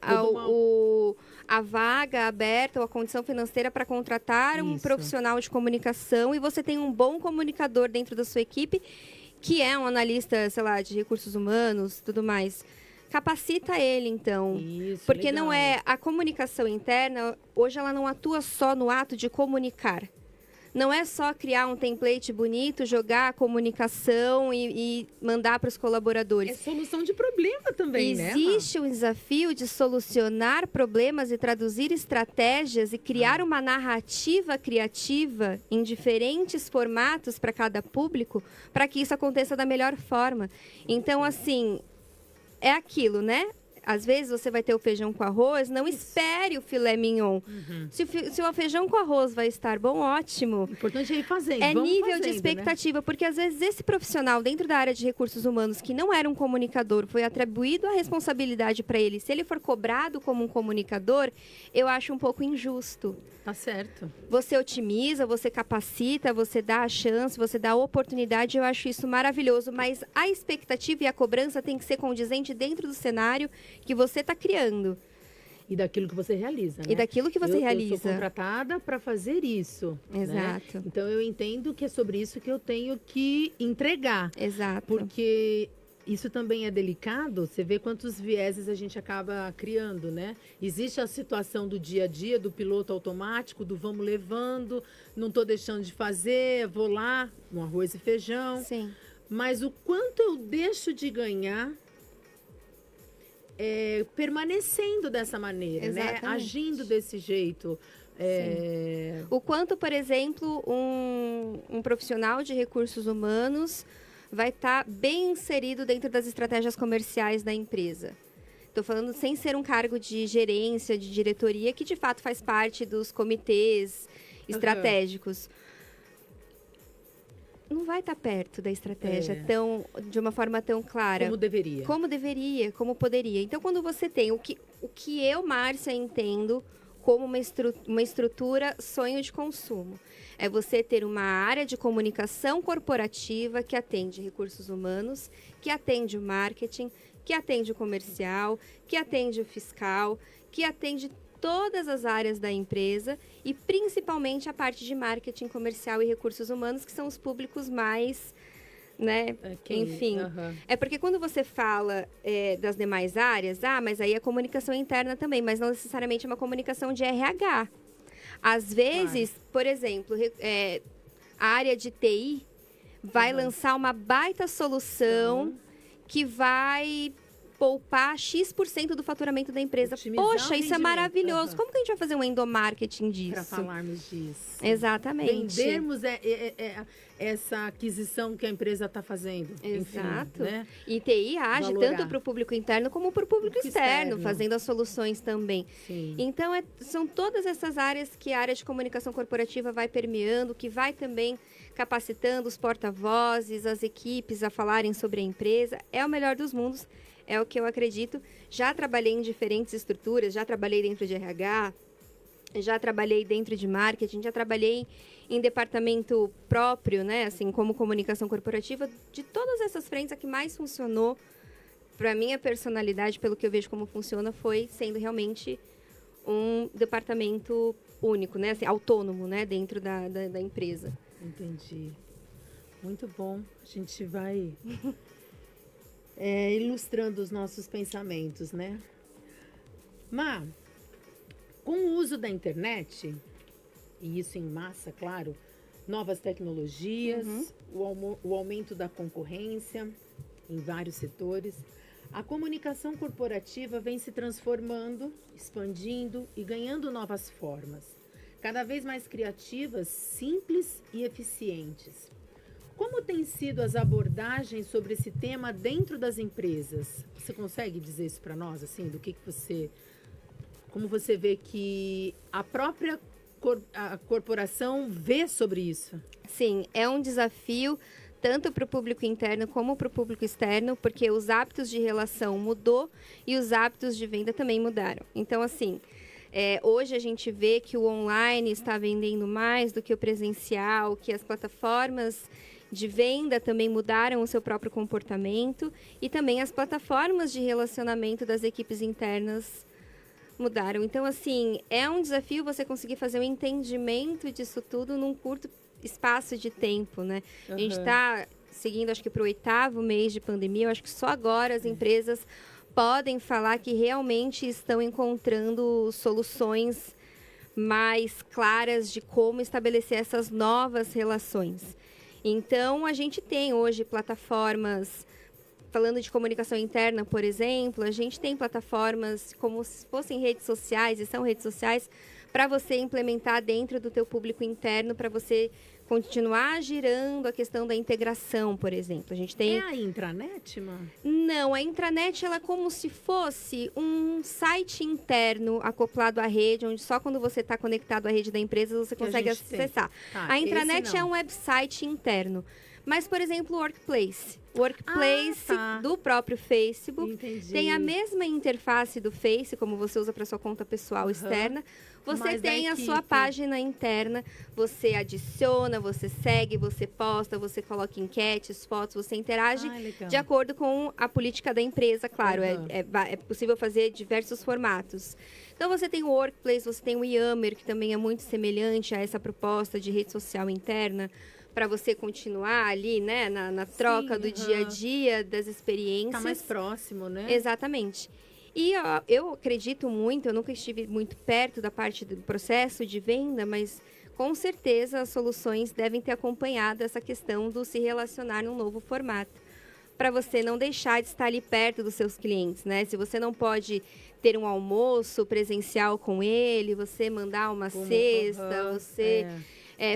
a vaga aberta ou a condição financeira para contratar um profissional de comunicação e você tem um bom comunicador dentro da sua equipe, que é um analista, sei lá, de recursos humanos, tudo mais. Capacita ele, então. Isso, porque legal. não é... A comunicação interna, hoje ela não atua só no ato de comunicar. Não é só criar um template bonito, jogar a comunicação e mandar para os colaboradores. É solução de problema também, né? Existe um desafio de solucionar problemas e traduzir estratégias e criar uma narrativa criativa em diferentes formatos para cada público, para que isso aconteça da melhor forma. Então, assim, é aquilo, né? Às vezes você vai ter o feijão com arroz, não espere o filé mignon. Se o feijão com arroz vai estar bom, ótimo. O importante é ir fazendo. É Vamos nível fazendo, de expectativa, né? Porque às vezes esse profissional dentro da área de recursos humanos que não era um comunicador, foi atribuído a responsabilidade para ele. Se ele for cobrado como um comunicador, eu acho um pouco injusto. Tá certo. Você otimiza, você capacita, você dá a chance, você dá a oportunidade, eu acho isso maravilhoso, mas a expectativa e a cobrança tem que ser condizente dentro do cenário que você está criando. E daquilo que você realiza, né? E daquilo que você realiza. Eu sou contratada para fazer isso. Exato. Né? Então, eu entendo que é sobre isso que eu tenho que entregar. Exato. Porque isso também é delicado, você vê quantos vieses a gente acaba criando, né? Existe a situação do dia a dia, do piloto automático, do vamos levando, não estou deixando de fazer, vou lá, um arroz e feijão. Sim. Mas o quanto eu deixo de ganhar permanecendo dessa maneira, exatamente, né? Agindo desse jeito. O quanto, por exemplo, um profissional de recursos humanos vai estar bem inserido dentro das estratégias comerciais da empresa. Estou falando sem ser um cargo de gerência, de diretoria, que de fato faz parte dos comitês estratégicos. Não vai estar perto da estratégia de uma forma tão clara. Como deveria. Como deveria, como poderia. Então, quando você tem o que eu, Márcia, entendo como uma estrutura sonho de consumo. É você ter uma área de comunicação corporativa que atende recursos humanos, que atende o marketing, que atende o comercial, que atende o fiscal, que atende todas as áreas da empresa e principalmente a parte de marketing comercial e recursos humanos, que são os públicos mais, né? Enfim. É porque quando você fala das demais áreas, mas aí é comunicação interna também, mas não necessariamente é uma comunicação de RH. Às vezes, por exemplo, a área de TI vai lançar uma baita solução que vai poupar X% do faturamento da empresa. Poxa, isso é maravilhoso. Como que a gente vai fazer um endomarketing disso? Para falarmos disso. Exatamente. Vendermos essa aquisição que a empresa está fazendo. Exato. Enfim, né? E TI age tanto para o público interno como para o público externo, fazendo as soluções também. Sim. Então, são todas essas áreas que a área de comunicação corporativa vai permeando, que vai também capacitando os porta-vozes, as equipes a falarem sobre a empresa. É o melhor dos mundos. É o que eu acredito. Já trabalhei em diferentes estruturas, já trabalhei dentro de RH, já trabalhei dentro de marketing, já trabalhei em departamento próprio, né? Assim, como comunicação corporativa. De todas essas frentes, a que mais funcionou para minha personalidade, pelo que eu vejo como funciona, foi sendo realmente um departamento único, né? Assim, autônomo, né? Dentro da empresa. Entendi. Muito bom. A gente vai... ilustrando os nossos pensamentos, né? Mas, com o uso da internet, e isso em massa, claro, novas tecnologias, o aumento da concorrência em vários setores, a comunicação corporativa vem se transformando, expandindo e ganhando novas formas, cada vez mais criativas, simples e eficientes. Como têm sido as abordagens sobre esse tema dentro das empresas? Você consegue dizer isso para nós, assim, do que você... Como você vê que a própria a corporação vê sobre isso? Sim, é um desafio tanto para o público interno como para o público externo, porque os hábitos de relação mudou e os hábitos de venda também mudaram. Então, assim, hoje a gente vê que o online está vendendo mais do que o presencial, que as plataformas de venda também mudaram o seu próprio comportamento e também as plataformas de relacionamento das equipes internas mudaram. Então, assim, é um desafio você conseguir fazer um entendimento disso tudo num curto espaço de tempo, né? A gente está seguindo, acho que para o 8º mês de pandemia, eu acho que só agora as empresas podem falar que realmente estão encontrando soluções mais claras de como estabelecer essas novas relações. Então, a gente tem hoje plataformas, falando de comunicação interna, por exemplo, a gente tem plataformas como se fossem redes sociais, e são redes sociais, para você implementar dentro do teu público interno, para você continuar girando a questão da integração, por exemplo. A gente tem... É a intranet, mano? Não, a intranet ela é como se fosse um site interno acoplado à rede, onde só quando você está conectado à rede da empresa você consegue acessar. Tá, a intranet é um website interno. Mas, por exemplo, o Workplace. O Workplace do próprio Facebook tem a mesma interface do Face, como você usa para sua conta pessoal externa. Você tem a sua página interna, você adiciona, você segue, você posta, você coloca enquetes, fotos, você interage de acordo com a política da empresa, claro. É possível fazer diversos formatos. Então, você tem o Workplace, você tem o Yammer, que também é muito semelhante a essa proposta de rede social interna, para você continuar ali, né, na troca do dia a dia, das experiências. Tá mais próximo, né? Exatamente. E eu acredito muito, eu nunca estive muito perto da parte do processo de venda, mas com certeza as soluções devem ter acompanhado essa questão do se relacionar num novo formato, para você não deixar de estar ali perto dos seus clientes, né? Se você não pode ter um almoço presencial com ele, você mandar uma cesta, você...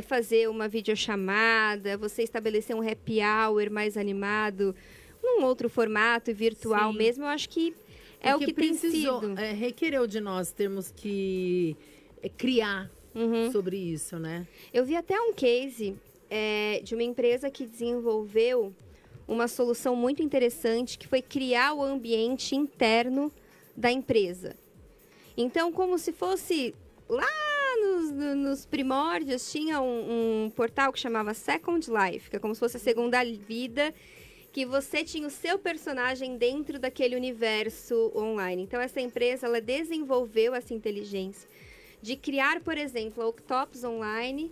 fazer uma videochamada, você estabelecer um happy hour mais animado, num outro formato virtual mesmo, eu acho que é o que tem sido. Requereu de nós termos que criar sobre isso, né? Eu vi até um case de uma empresa que desenvolveu uma solução muito interessante, que foi criar o ambiente interno da empresa. Então, como se fosse lá nos primórdios, tinha um portal que chamava Second Life, que é como se fosse a segunda vida, que você tinha o seu personagem dentro daquele universo online. Então, essa empresa, ela desenvolveu essa inteligência de criar, por exemplo, a Octopus Online,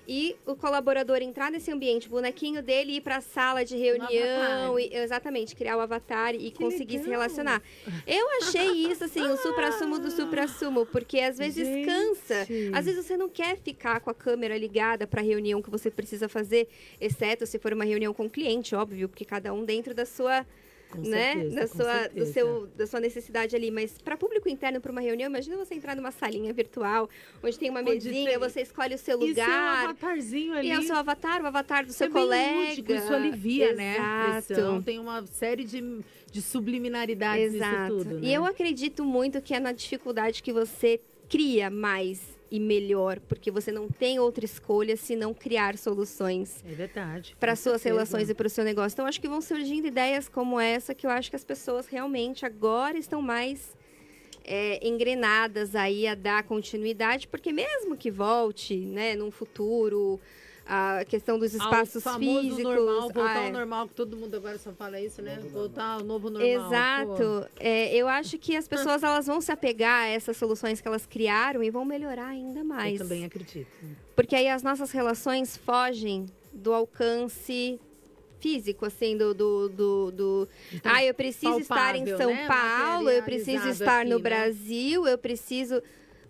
e o colaborador entrar nesse ambiente, o bonequinho dele ir para a sala de reunião, e, exatamente, criar o avatar e conseguir se relacionar. Eu achei isso, assim, o supra-sumo do supra-sumo, porque às vezes cansa. Às vezes você não quer ficar com a câmera ligada para a reunião que você precisa fazer, exceto se for uma reunião com o cliente, óbvio, porque cada um dentro da sua... da sua necessidade ali, mas para público interno, para uma reunião, imagina você entrar numa salinha virtual, onde tem uma mesinha, você escolhe o seu lugar. E seu avatarzinho ali. E é o seu avatar, o avatar do seu colega. Lúdico, isso alivia, né? A pressão. Tem uma série de subliminaridades nisso tudo, né? E eu acredito muito que é na dificuldade que você cria mais e melhor, porque você não tem outra escolha se não criar soluções para suas relações e para o seu negócio. Então, acho que vão surgindo ideias como essa, que eu acho que as pessoas realmente agora estão mais engrenadas aí a dar continuidade, porque mesmo que volte, né, num futuro, a questão dos espaços físicos... normal, voltar ao normal, que todo mundo agora só fala isso, né? Voltar ao novo normal. Exato. Eu acho que as pessoas elas vão se apegar a essas soluções que elas criaram e vão melhorar ainda mais. Eu também acredito. Porque aí as nossas relações fogem do alcance físico, assim, então, eu preciso estar em São Paulo, eu preciso estar no Brasil, eu preciso...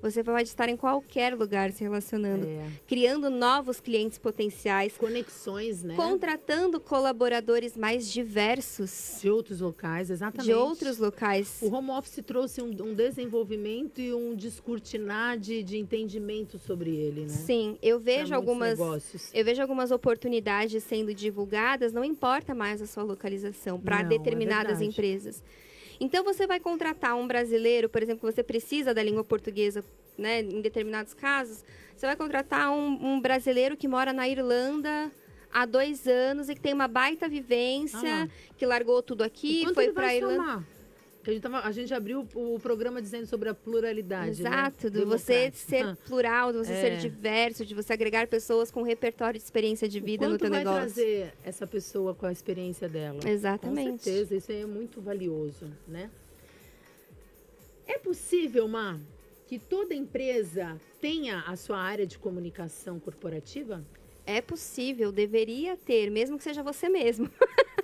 Você pode estar em qualquer lugar se relacionando, criando novos clientes potenciais. Conexões, né? Contratando colaboradores mais diversos. De outros locais, exatamente. De outros locais. O home office trouxe um desenvolvimento e um descortinar de entendimento sobre ele, né? Sim, eu vejo algumas oportunidades sendo divulgadas, não importa mais a sua localização, para determinadas empresas. Então, você vai contratar um brasileiro, por exemplo, que você precisa da língua portuguesa, né, em determinados casos. Você vai contratar um brasileiro que mora na Irlanda há 2 anos e que tem uma baita vivência, que largou tudo aqui, foi para a Irlanda. A gente abriu o programa dizendo sobre a pluralidade. Exato, né? de você ser plural, de você ser diverso, de você agregar pessoas com repertório de experiência de vida no teu negócio. Quanto vai trazer essa pessoa com a experiência dela? Exatamente. Com certeza, isso é muito valioso, né? É possível, Má, que toda empresa tenha a sua área de comunicação corporativa? É possível, deveria ter, mesmo que seja você mesmo.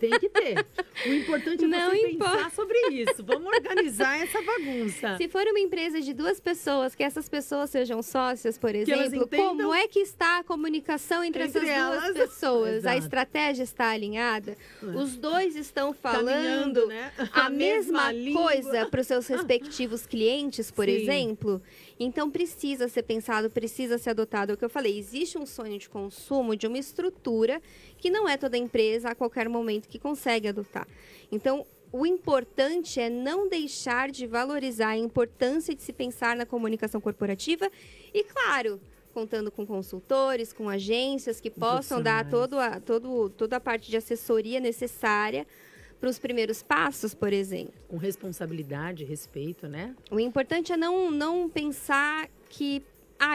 Tem que ter. O importante é Não você importa. pensar sobre isso. Vamos organizar essa bagunça. Se for uma empresa de 2 pessoas, que essas pessoas sejam sócias, por elas exemplo, entendam como é que está a comunicação entre essas elas. duas pessoas? Exato. A estratégia está alinhada? Os dois estão Caminhando, falando né? a A mesma mesma língua. coisa para os seus respectivos clientes, por Sim. exemplo? Então, precisa ser pensado, precisa ser adotado. É o que eu falei, existe um sonho de consumo de uma estrutura que não é toda empresa a qualquer momento que consegue adotar. Então, o importante é não deixar de valorizar a importância de se pensar na comunicação corporativa e, claro, contando com consultores, com agências que possam dar toda a parte de assessoria necessária para os primeiros passos, por exemplo. Com responsabilidade, respeito, né? O importante é não pensar que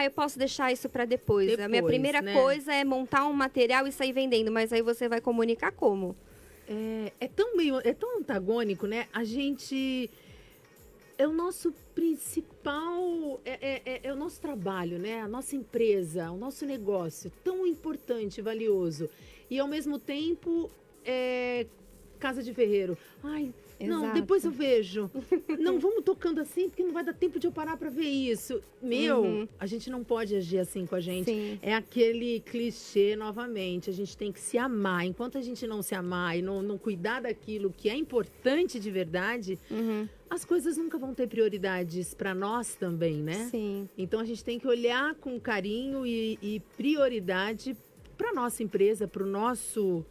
eu posso deixar isso para depois. A minha primeira coisa é montar um material e sair vendendo, mas aí você vai comunicar como? É tão antagônico, né? A gente... É o nosso principal... É o nosso trabalho, né? A nossa empresa, o nosso negócio. Tão importante, valioso. E, ao mesmo tempo, casa de ferreiro. Ai, não, Exato. depois eu vejo. Não, vamos tocando assim, porque não vai dar tempo de eu parar pra ver isso. A gente não pode agir assim com a gente. Sim. É aquele clichê novamente. A gente tem que se amar. Enquanto a gente não se amar e não cuidar daquilo que é importante de verdade, as coisas nunca vão ter prioridades para nós também, né? Sim. Então a gente tem que olhar com carinho e prioridade para nossa empresa, para o nosso...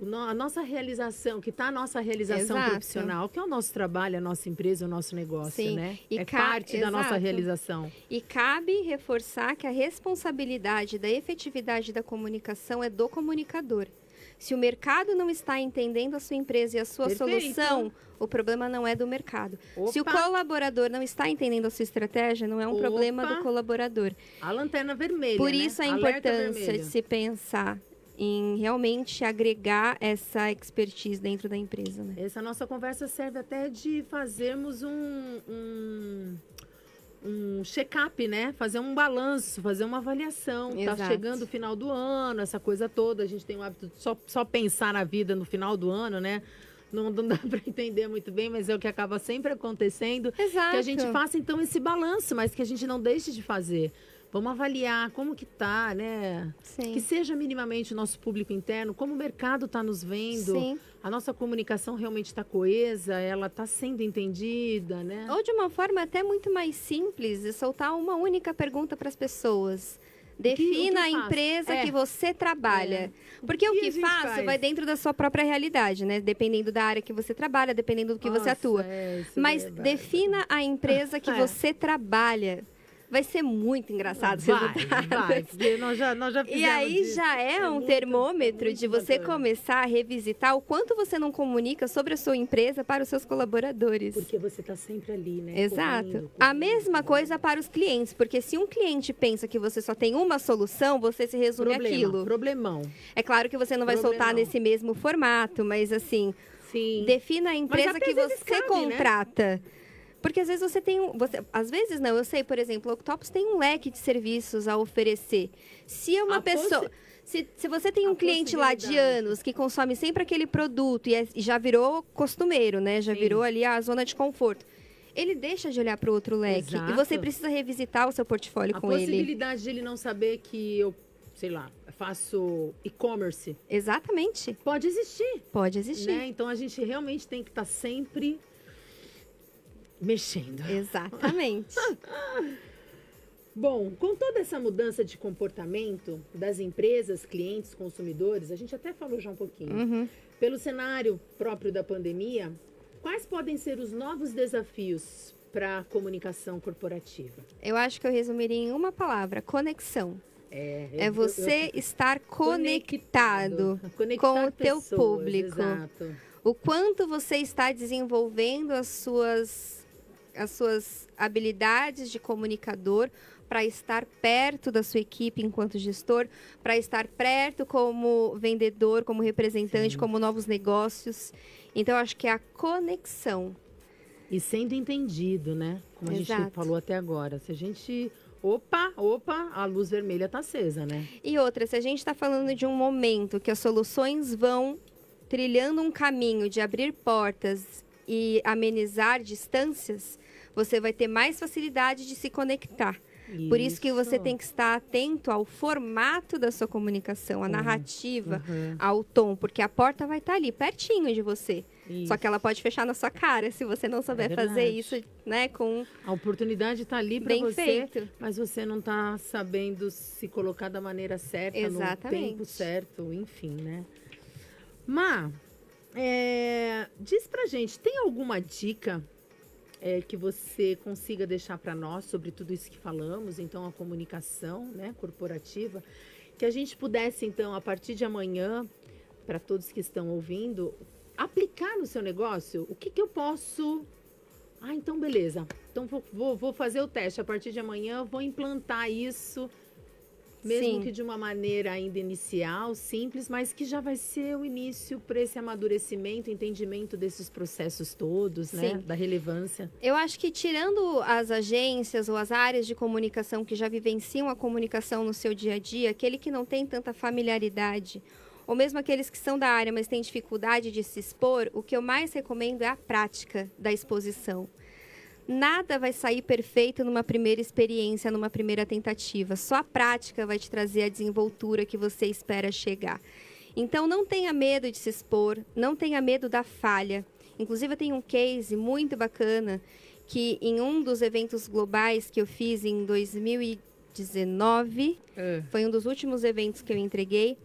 A nossa realização, que está a nossa realização Exato. profissional, que é o nosso trabalho, a nossa empresa, o nosso negócio, Sim. né? E parte da nossa Exato. realização. E cabe reforçar que a responsabilidade da efetividade da comunicação é do comunicador. Se o mercado não está entendendo a sua empresa e a sua Perfeito. solução, o problema não é do mercado. Opa. Se o colaborador não está entendendo a sua estratégia, não é um problema do colaborador. A lanterna vermelha, Por né? isso a Alerta importância vermelho. de se pensar em realmente agregar essa expertise dentro da empresa, né? Essa nossa conversa serve até de fazermos um check-up, né? Fazer um balanço, fazer uma avaliação. Exato. Tá chegando o final do ano, essa coisa toda. A gente tem o hábito de só pensar na vida no final do ano, né? Não dá para entender muito bem, mas é o que acaba sempre acontecendo. Exato. Que a gente faça, então, esse balanço, mas que a gente não deixe de fazer. Vamos avaliar como que tá, né? Sim. Que seja minimamente o nosso público interno, como o mercado está nos vendo. Sim. A nossa comunicação realmente está coesa, ela está sendo entendida, né? Ou de uma forma até muito mais simples, de soltar uma única pergunta para as pessoas. Defina o a que faz? empresa que você trabalha. Porque o que que a gente faço faz? vai dentro da sua própria realidade, né? Dependendo da área que você trabalha, dependendo do que você Nossa, atua. isso Mas é verdade. defina a empresa que você trabalha. Vai ser muito engraçado os resultados. Vai, porque nós já E aí fizemos já isso. é um muito- termômetro muito de você bacana. começar a revisitar o quanto você não comunica sobre a sua empresa para os seus colaboradores. Porque você está sempre ali, né? Exato. Correndo, A mesma coisa para os clientes, porque se um cliente pensa que você só tem uma solução, você se resume àquilo. Problemão. É claro que você não vai soltar Problemão. nesse mesmo formato, mas assim, Sim. defina a empresa até que às vezes você cabe, contrata. Porque às vezes você tem às vezes não, eu sei, por exemplo, o Octopus tem um leque de serviços a oferecer. Se uma pessoa, se você tem um cliente lá de anos que consome sempre aquele produto e já virou costumeiro, né? Já virou ali a zona de conforto. Ele deixa de olhar para o outro leque. Exato. E você precisa revisitar o seu portfólio com A ele. possibilidade de ele não saber que eu, sei lá, faço e-commerce. Exatamente. Pode existir. Pode existir. Né? Então a gente realmente tem que estar sempre mexendo. Exatamente. Bom, com toda essa mudança de comportamento das empresas, clientes, consumidores, a gente até falou já um pouquinho. Pelo cenário próprio da pandemia, quais podem ser os novos desafios para a comunicação corporativa? Eu acho que eu resumiria em uma palavra: conexão. É eu- você estar conectado Conectar com o teu pessoas, público. exato. O quanto você está desenvolvendo as suas habilidades de comunicador para estar perto da sua equipe enquanto gestor, para estar perto como vendedor, como representante, como novos negócios. Então, eu acho que é a conexão. E sendo entendido, né? Como a gente Exato. falou até agora. Se a gente... Opa, a luz vermelha tá acesa, né? E outra, se a gente está falando de um momento que as soluções vão trilhando um caminho de abrir portas e amenizar distâncias, você vai ter mais facilidade de se conectar. Por isso que você tem que estar atento ao formato da sua comunicação, à narrativa, ao tom, porque a porta vai estar ali, pertinho de você. Isso. Só que ela pode fechar na sua cara se você não souber fazer isso, né? A oportunidade está ali para você, feito. Mas você não está sabendo se colocar da maneira certa, exatamente, no tempo certo, enfim, né? Má, diz pra gente, tem alguma dica que você consiga deixar para nós sobre tudo isso que falamos, então a comunicação, né, corporativa, que a gente pudesse, então, a partir de amanhã, para todos que estão ouvindo, aplicar no seu negócio? O que eu posso... então beleza, então vou fazer o teste, a partir de amanhã vou implantar isso, mesmo que de uma maneira ainda inicial, simples, mas que já vai ser o início para esse amadurecimento, entendimento desses processos todos, né? Da relevância. Eu acho que tirando as agências ou as áreas de comunicação que já vivenciam a comunicação no seu dia a dia, aquele que não tem tanta familiaridade, ou mesmo aqueles que são da área, mas têm dificuldade de se expor, o que eu mais recomendo é a prática da exposição. Nada vai sair perfeito numa primeira experiência, numa primeira tentativa. Só a prática vai te trazer a desenvoltura que você espera chegar. Então, não tenha medo de se expor, não tenha medo da falha. Inclusive, eu tenho um case muito bacana que em um dos eventos globais que eu fiz em 2019, foi um dos últimos eventos que eu entreguei,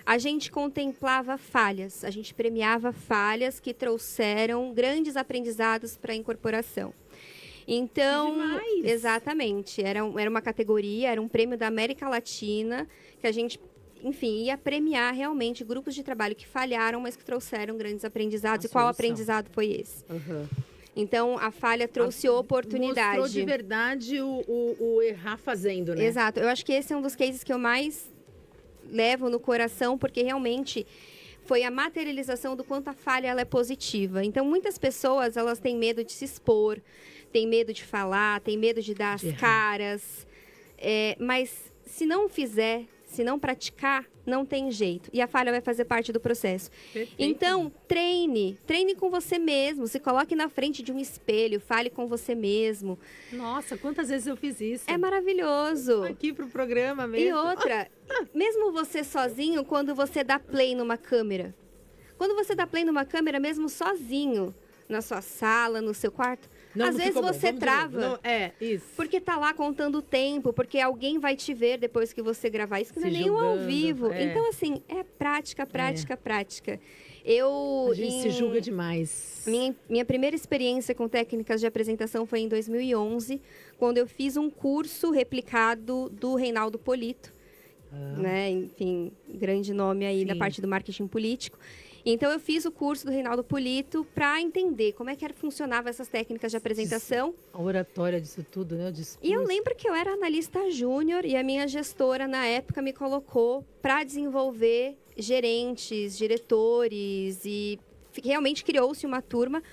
a gente contemplava falhas, a gente premiava falhas que trouxeram grandes aprendizados para a incorporação. Então, exatamente, era uma categoria, era um prêmio da América Latina, que a gente, enfim, ia premiar realmente grupos de trabalho que falharam, mas que trouxeram grandes aprendizados. E qual aprendizado foi esse? Então, a falha trouxe oportunidade. Mostrou de verdade o errar fazendo, né? Exato, eu acho que esse é um dos cases que eu mais levo no coração, porque realmente foi a materialização do quanto a falha ela é positiva. Então, muitas pessoas, elas têm medo de se expor, têm medo de falar, têm medo de dar as caras. Mas se não fizer, se não praticar, não tem jeito. E a falha vai fazer parte do processo. Perfeito. Então, treine com você mesmo. Se coloque na frente de um espelho, fale com você mesmo. Nossa, quantas vezes eu fiz isso? É maravilhoso. Aqui pro programa mesmo. E outra, mesmo você sozinho, quando você dá play numa câmera. Quando você dá play numa câmera, mesmo sozinho, na sua sala, no seu quarto, às vezes você trava. Isso. Porque tá lá contando o tempo, porque alguém vai te ver depois que você gravar. Isso que não é nem ao vivo. Então, assim, é prática. A gente se julga demais. Minha primeira experiência com técnicas de apresentação foi em 2011, quando eu fiz um curso replicado do Reinaldo Polito. Né? Enfim, grande nome aí na parte do marketing político. Então, eu fiz o curso do Reinaldo Polito para entender como é que funcionavam essas técnicas de apresentação. A oratória disso tudo, né? O discurso. E eu lembro que eu era analista júnior e a minha gestora, na época, me colocou para desenvolver gerentes, diretores e realmente criou-se uma turma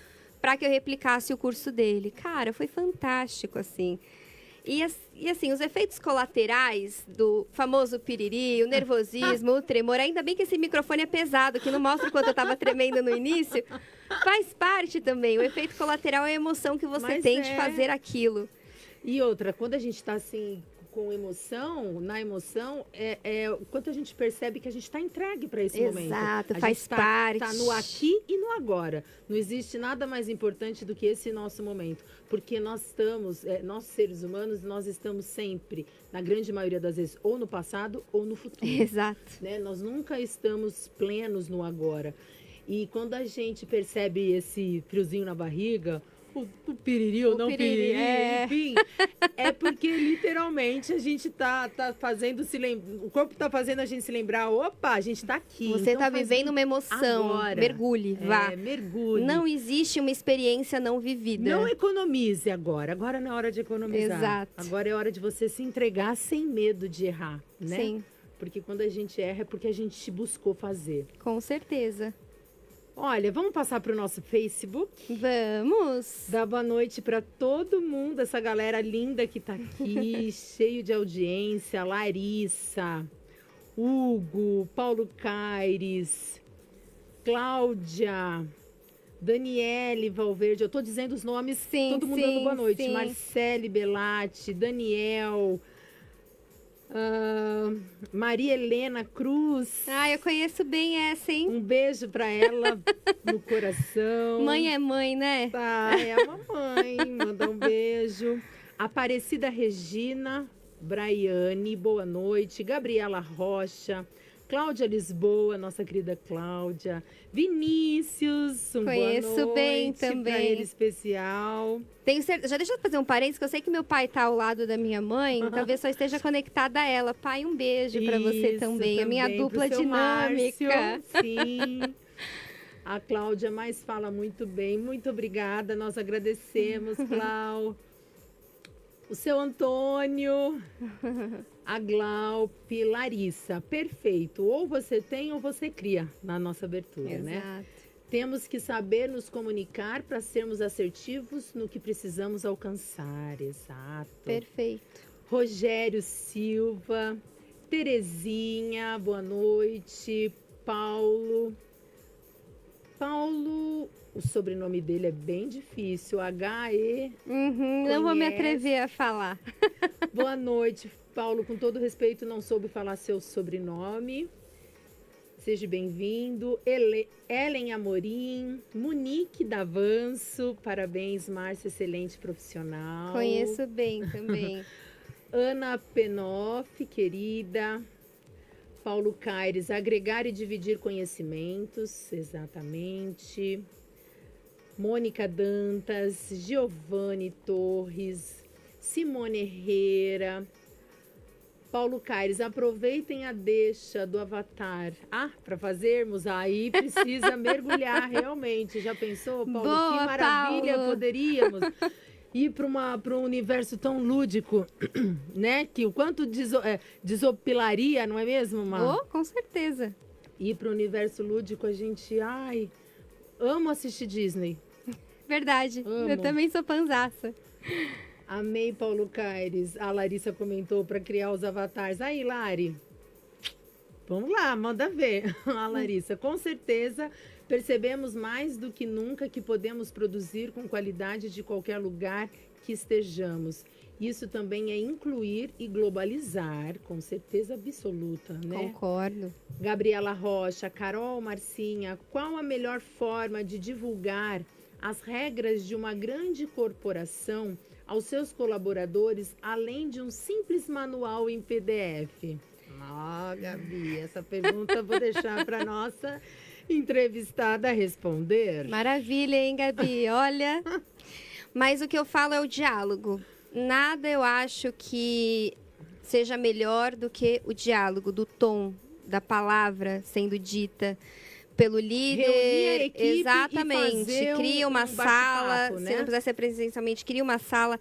para que eu replicasse o curso dele. Cara, foi fantástico, assim. E assim, os efeitos colaterais do famoso piriri, o nervosismo, o tremor, ainda bem que esse microfone é pesado, que não mostra o quanto eu estava tremendo no início, faz parte também. O efeito colateral é a emoção que você tem de fazer aquilo. E outra, quando a gente está assim, com emoção, na emoção, o quanto a gente percebe que a gente está entregue para esse momento. Exato, faz parte. Está no aqui e no agora. Não existe nada mais importante do que esse nosso momento. Porque nós estamos, nós seres humanos, nós estamos sempre, na grande maioria das vezes, ou no passado ou no futuro. Exato. Né? Nós nunca estamos plenos no agora. E quando a gente percebe esse friozinho na barriga, o piriri ou não piriri, enfim, é porque literalmente a gente tá fazendo o corpo tá fazendo a gente se lembrar, opa, a gente tá aqui. Você então tá vivendo uma emoção, agora. mergulhe, vá. Mergulhe. Não existe uma experiência não vivida. Não economize agora não é hora de economizar. Exato. Agora é hora de você se entregar sem medo de errar, né? Sim. Porque quando a gente erra é porque a gente buscou fazer. Com certeza. Olha, vamos passar para o nosso Facebook? Vamos! Dá boa noite para todo mundo, essa galera linda que tá aqui, cheio de audiência. Larissa, Hugo, Paulo Caires, Cláudia, Daniele Valverde, eu tô dizendo os nomes, todo mundo dando boa noite. Sim. Marcele Belatti, Daniel, Maria Helena Cruz. Ah, eu conheço bem essa, hein? Um beijo para ela no coração. Mãe é mãe, né? Tá, é a mamãe, manda um beijo. Aparecida Regina, Braiane, boa noite. Gabriela Rocha, Cláudia Lisboa, nossa querida Cláudia. Vinícius, Conheço boa noite bem pra também. ele especial. Tenho certeza. Já deixa eu fazer um parênteses, que eu sei que meu pai tá ao lado da minha mãe, talvez só esteja conectada a ela. Pai, um beijo para você Isso, também. A minha pro dupla seu dinâmica. Márcio, sim. A Cláudia mais fala muito bem. Muito obrigada, nós agradecemos, Clau. O seu Antônio, a Glaupe, Larissa, perfeito. Ou você tem ou você cria na nossa abertura, né? Exato. Temos que saber nos comunicar para sermos assertivos no que precisamos alcançar. Exato. Perfeito. Rogério Silva, Terezinha, boa noite. Paulo, o sobrenome dele é bem difícil, H-E. Não vou me atrever a falar. Boa noite, Paulo. Com todo respeito, não soube falar seu sobrenome. Seja bem-vindo. Ellen Amorim, Monique Davanço, parabéns, Márcia, excelente profissional. Conheço bem também. Ana Penoff, querida. Paulo Caires, agregar e dividir conhecimentos, exatamente. Mônica Dantas, Giovanni Torres, Simone Herrera. Paulo Caires, aproveitem a deixa do avatar. Para fazermos, aí precisa mergulhar realmente. Já pensou, Paulo? Boa, que maravilha, Paulo. poderíamos ir para um universo tão lúdico, né? Que o quanto desopilaria, não é mesmo, Mar? Oh, com certeza. Ir para o universo lúdico, a gente, amo assistir Disney. Verdade. Amo. Eu também sou panzaça. Amei, Paulo Caires. A Larissa comentou para criar os avatares. Aí, Lari, vamos lá, manda ver. A Larissa, com certeza percebemos mais do que nunca que podemos produzir com qualidade de qualquer lugar que estejamos. Isso também é incluir e globalizar, com certeza absoluta, né? Concordo. Gabriela Rocha, Carol, Marcinha, qual a melhor forma de divulgar as regras de uma grande corporação aos seus colaboradores, além de um simples manual em PDF? Gabi, essa pergunta eu vou deixar para nossa entrevistada responder. Maravilha, hein, Gabi? Olha, mas o que eu falo é o diálogo. Nada eu acho que seja melhor do que o diálogo, do tom, da palavra sendo dita pelo líder. Reunir a equipe. Exatamente. E fazer cria uma sala, né? se não puder ser presencialmente, cria uma sala,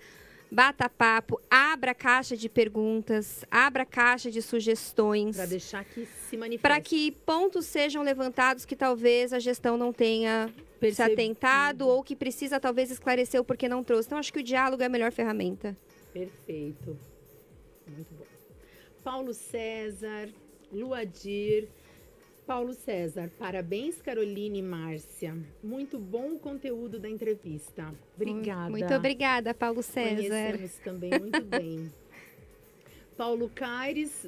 bata papo, abra a caixa de perguntas, abra a caixa de sugestões. Para deixar que se manifeste. Para que pontos sejam levantados que talvez a gestão não tenha se atentado ou que precisa talvez esclarecer o porquê não trouxe. Então, acho que o diálogo é a melhor ferramenta. Perfeito. Muito bom. Paulo César, Luadir. Paulo César, parabéns, Caroline e Márcia. Muito bom o conteúdo da entrevista. Obrigada. Muito obrigada, Paulo César. Conhecemos também muito bem. Paulo Caires,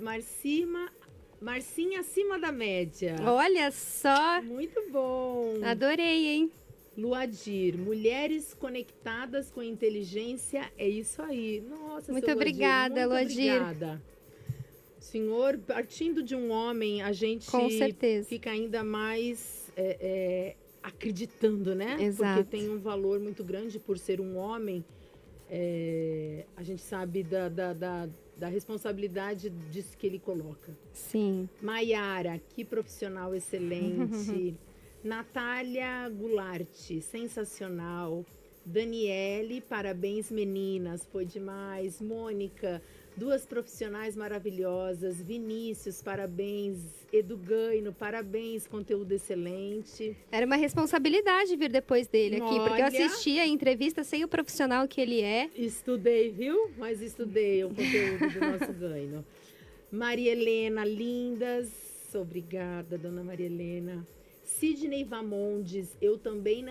Marcinha acima da média. Olha só. Muito bom. Adorei, hein? Luadir, mulheres conectadas com inteligência, é isso aí. Nossa, muito seu obrigada, Luadir. Muito obrigada. Senhor, partindo de um homem, a gente com certeza fica ainda mais acreditando, né? Exato. Porque tem um valor muito grande por ser um homem. A gente sabe da responsabilidade disso que ele coloca. Sim. Maiara, que profissional excelente. Natália Goulart, sensacional. Daniele, parabéns, meninas, foi demais. Mônica, duas profissionais maravilhosas. Vinícius, parabéns. Edu Gaino, parabéns, conteúdo excelente. Era uma responsabilidade vir depois dele aqui, porque eu assisti a entrevista sem o profissional que ele é. Estudei, viu? Mas estudei o conteúdo do nosso Gaino. Maria Helena, lindas. Obrigada, dona Maria Helena. Sidney Vamondes, eu também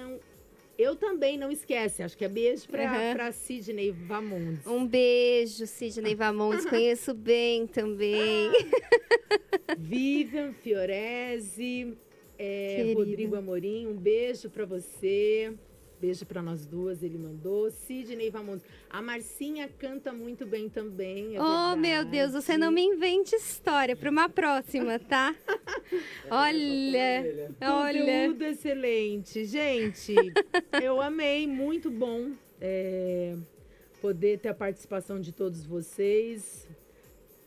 não esquece, acho que é beijo para Sidney Vamondes. Um beijo, Sidney Vamondes, conheço bem também. Vivian Fiorese, Rodrigo Amorim, um beijo para você. Beijo para nós duas, ele mandou. Sidney Vamondes. A Marcinha canta muito bem também. Oh, meu Deus, você não me invente história para uma próxima, tá? Olha. Conteúdo excelente. Gente, eu amei, muito bom poder ter a participação de todos vocês.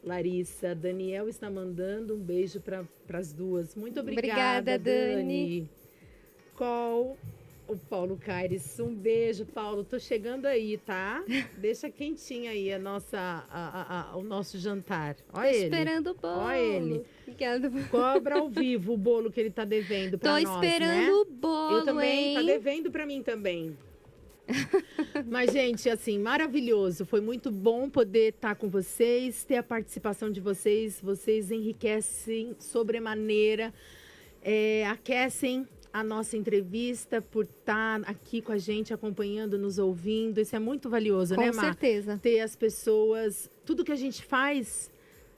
Larissa, Daniel está mandando um beijo para as duas. Muito obrigada, Dani. O Paulo Caires, um beijo, Paulo. Tô chegando aí, tá? Deixa quentinho aí o nosso jantar. Olha ele. Tô esperando o bolo. Olha ele. Obrigada. Cobra ao vivo o bolo que ele tá devendo pra nós, Tô esperando o bolo, Eu também, hein? Tá devendo pra mim também. Mas, gente, assim, maravilhoso. Foi muito bom poder estar com vocês, ter a participação de vocês. Vocês enriquecem sobremaneira, aquecem a nossa entrevista por estar aqui com a gente, acompanhando, nos ouvindo. Isso é muito valioso, né, Mar? Com certeza. Ter as pessoas... Tudo que a gente faz,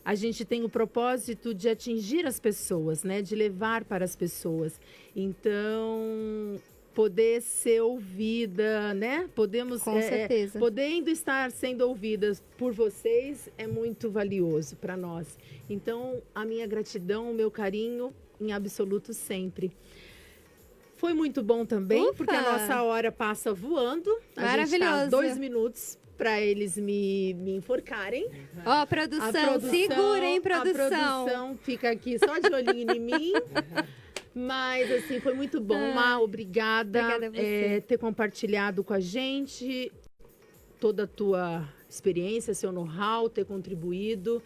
a gente tem o propósito de atingir as pessoas, né? De levar para as pessoas. Então, poder ser ouvida, né? Podemos... Com certeza. Podendo estar sendo ouvidas por vocês é muito valioso para nós. Então, a minha gratidão, o meu carinho, em absoluto sempre. Foi muito bom também, porque a nossa hora passa voando. Maravilhoso. A gente tá 2 minutos para eles me enforcarem. Ó, produção, segurem, produção. A produção fica aqui só de olhinho em mim. Mas, assim, foi muito bom. Má, obrigada a você. Ter compartilhado com a gente toda a tua experiência, seu know-how, ter contribuído,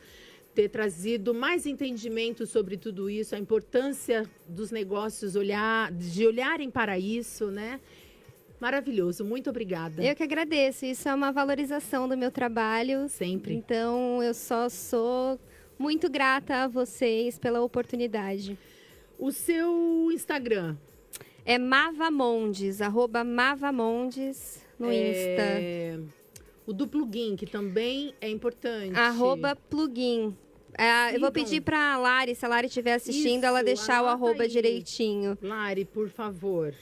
ter trazido mais entendimento sobre tudo isso, a importância dos negócios de olharem para isso, né? Maravilhoso, muito obrigada. Eu que agradeço, isso é uma valorização do meu trabalho. Sempre. Então, eu só sou muito grata a vocês pela oportunidade. O seu Instagram? É Mavamondes, @Mavamondes no Insta. O do plugin, que também é importante. @plugin. Eu vou pedir para a Lari, se a Lari estiver assistindo, ela deixar o arroba direitinho. Lari, por favor.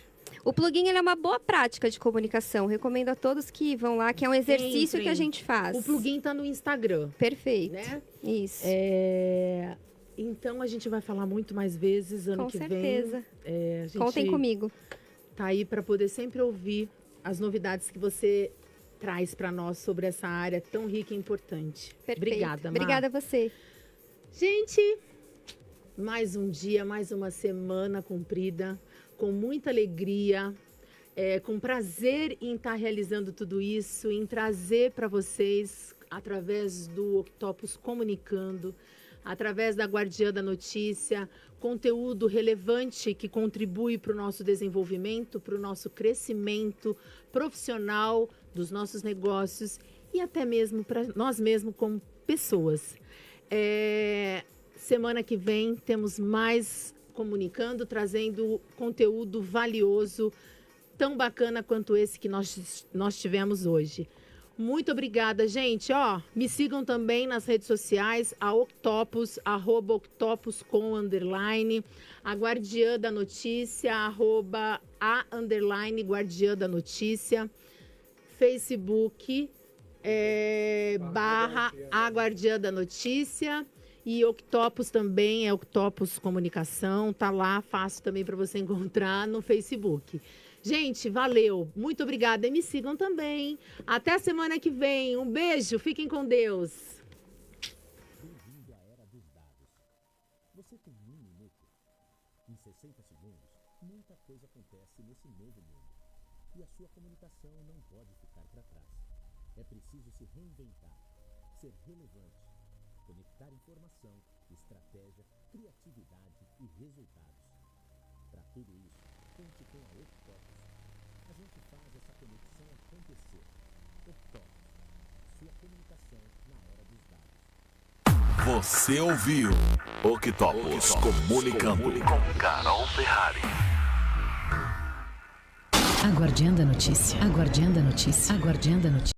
O plugin ele é uma boa prática de comunicação. Recomendo a todos que vão lá, que é um exercício que a gente faz. O plugin tá no Instagram. Perfeito. Né? Isso. Então, a gente vai falar muito mais vezes ano que vem. Com certeza. Contem comigo. Tá aí para poder sempre ouvir as novidades que você traz para nós sobre essa área tão rica e importante. Perfeito. Obrigada, Mar. Obrigada a você. Gente, mais um dia, mais uma semana cumprida, com muita alegria, com prazer em estar realizando tudo isso, em trazer para vocês, através do Octopus Comunicando, através da Guardiã da Notícia, conteúdo relevante que contribui para o nosso desenvolvimento, para o nosso crescimento profissional dos nossos negócios e até mesmo para nós mesmos como pessoas. Semana que vem temos mais Comunicando, trazendo conteúdo valioso, tão bacana quanto esse que nós tivemos hoje. Muito obrigada, gente. Me sigam também nas redes sociais, a Octopus, @octopus_, a Guardiã da Notícia, @a_Guardiã da Notícia, Facebook, /a Guardiã da Notícia. E Octopus também, Octopus Comunicação, tá lá, fácil também para você encontrar no Facebook. Gente, valeu, muito obrigada e me sigam também. Até a semana que vem, um beijo, fiquem com Deus. Bem-vindo à Era dos Dados. Você tem 1 minuto? Em 60 segundos, muita coisa acontece nesse novo mundo. E a sua comunicação não pode ficar para trás. É preciso se reinventar, ser relevante, conectar informação, estratégia, criatividade e resultados. Para tudo isso, conte com a Octopus. A gente faz essa conexão acontecer. Octopus, sua comunicação na era dos dados. Você ouviu Octopus comunicando com Carol Ferrari. A Guardiã da Notícia. A Guardiã da Notícia. A Guardiã da Notícia.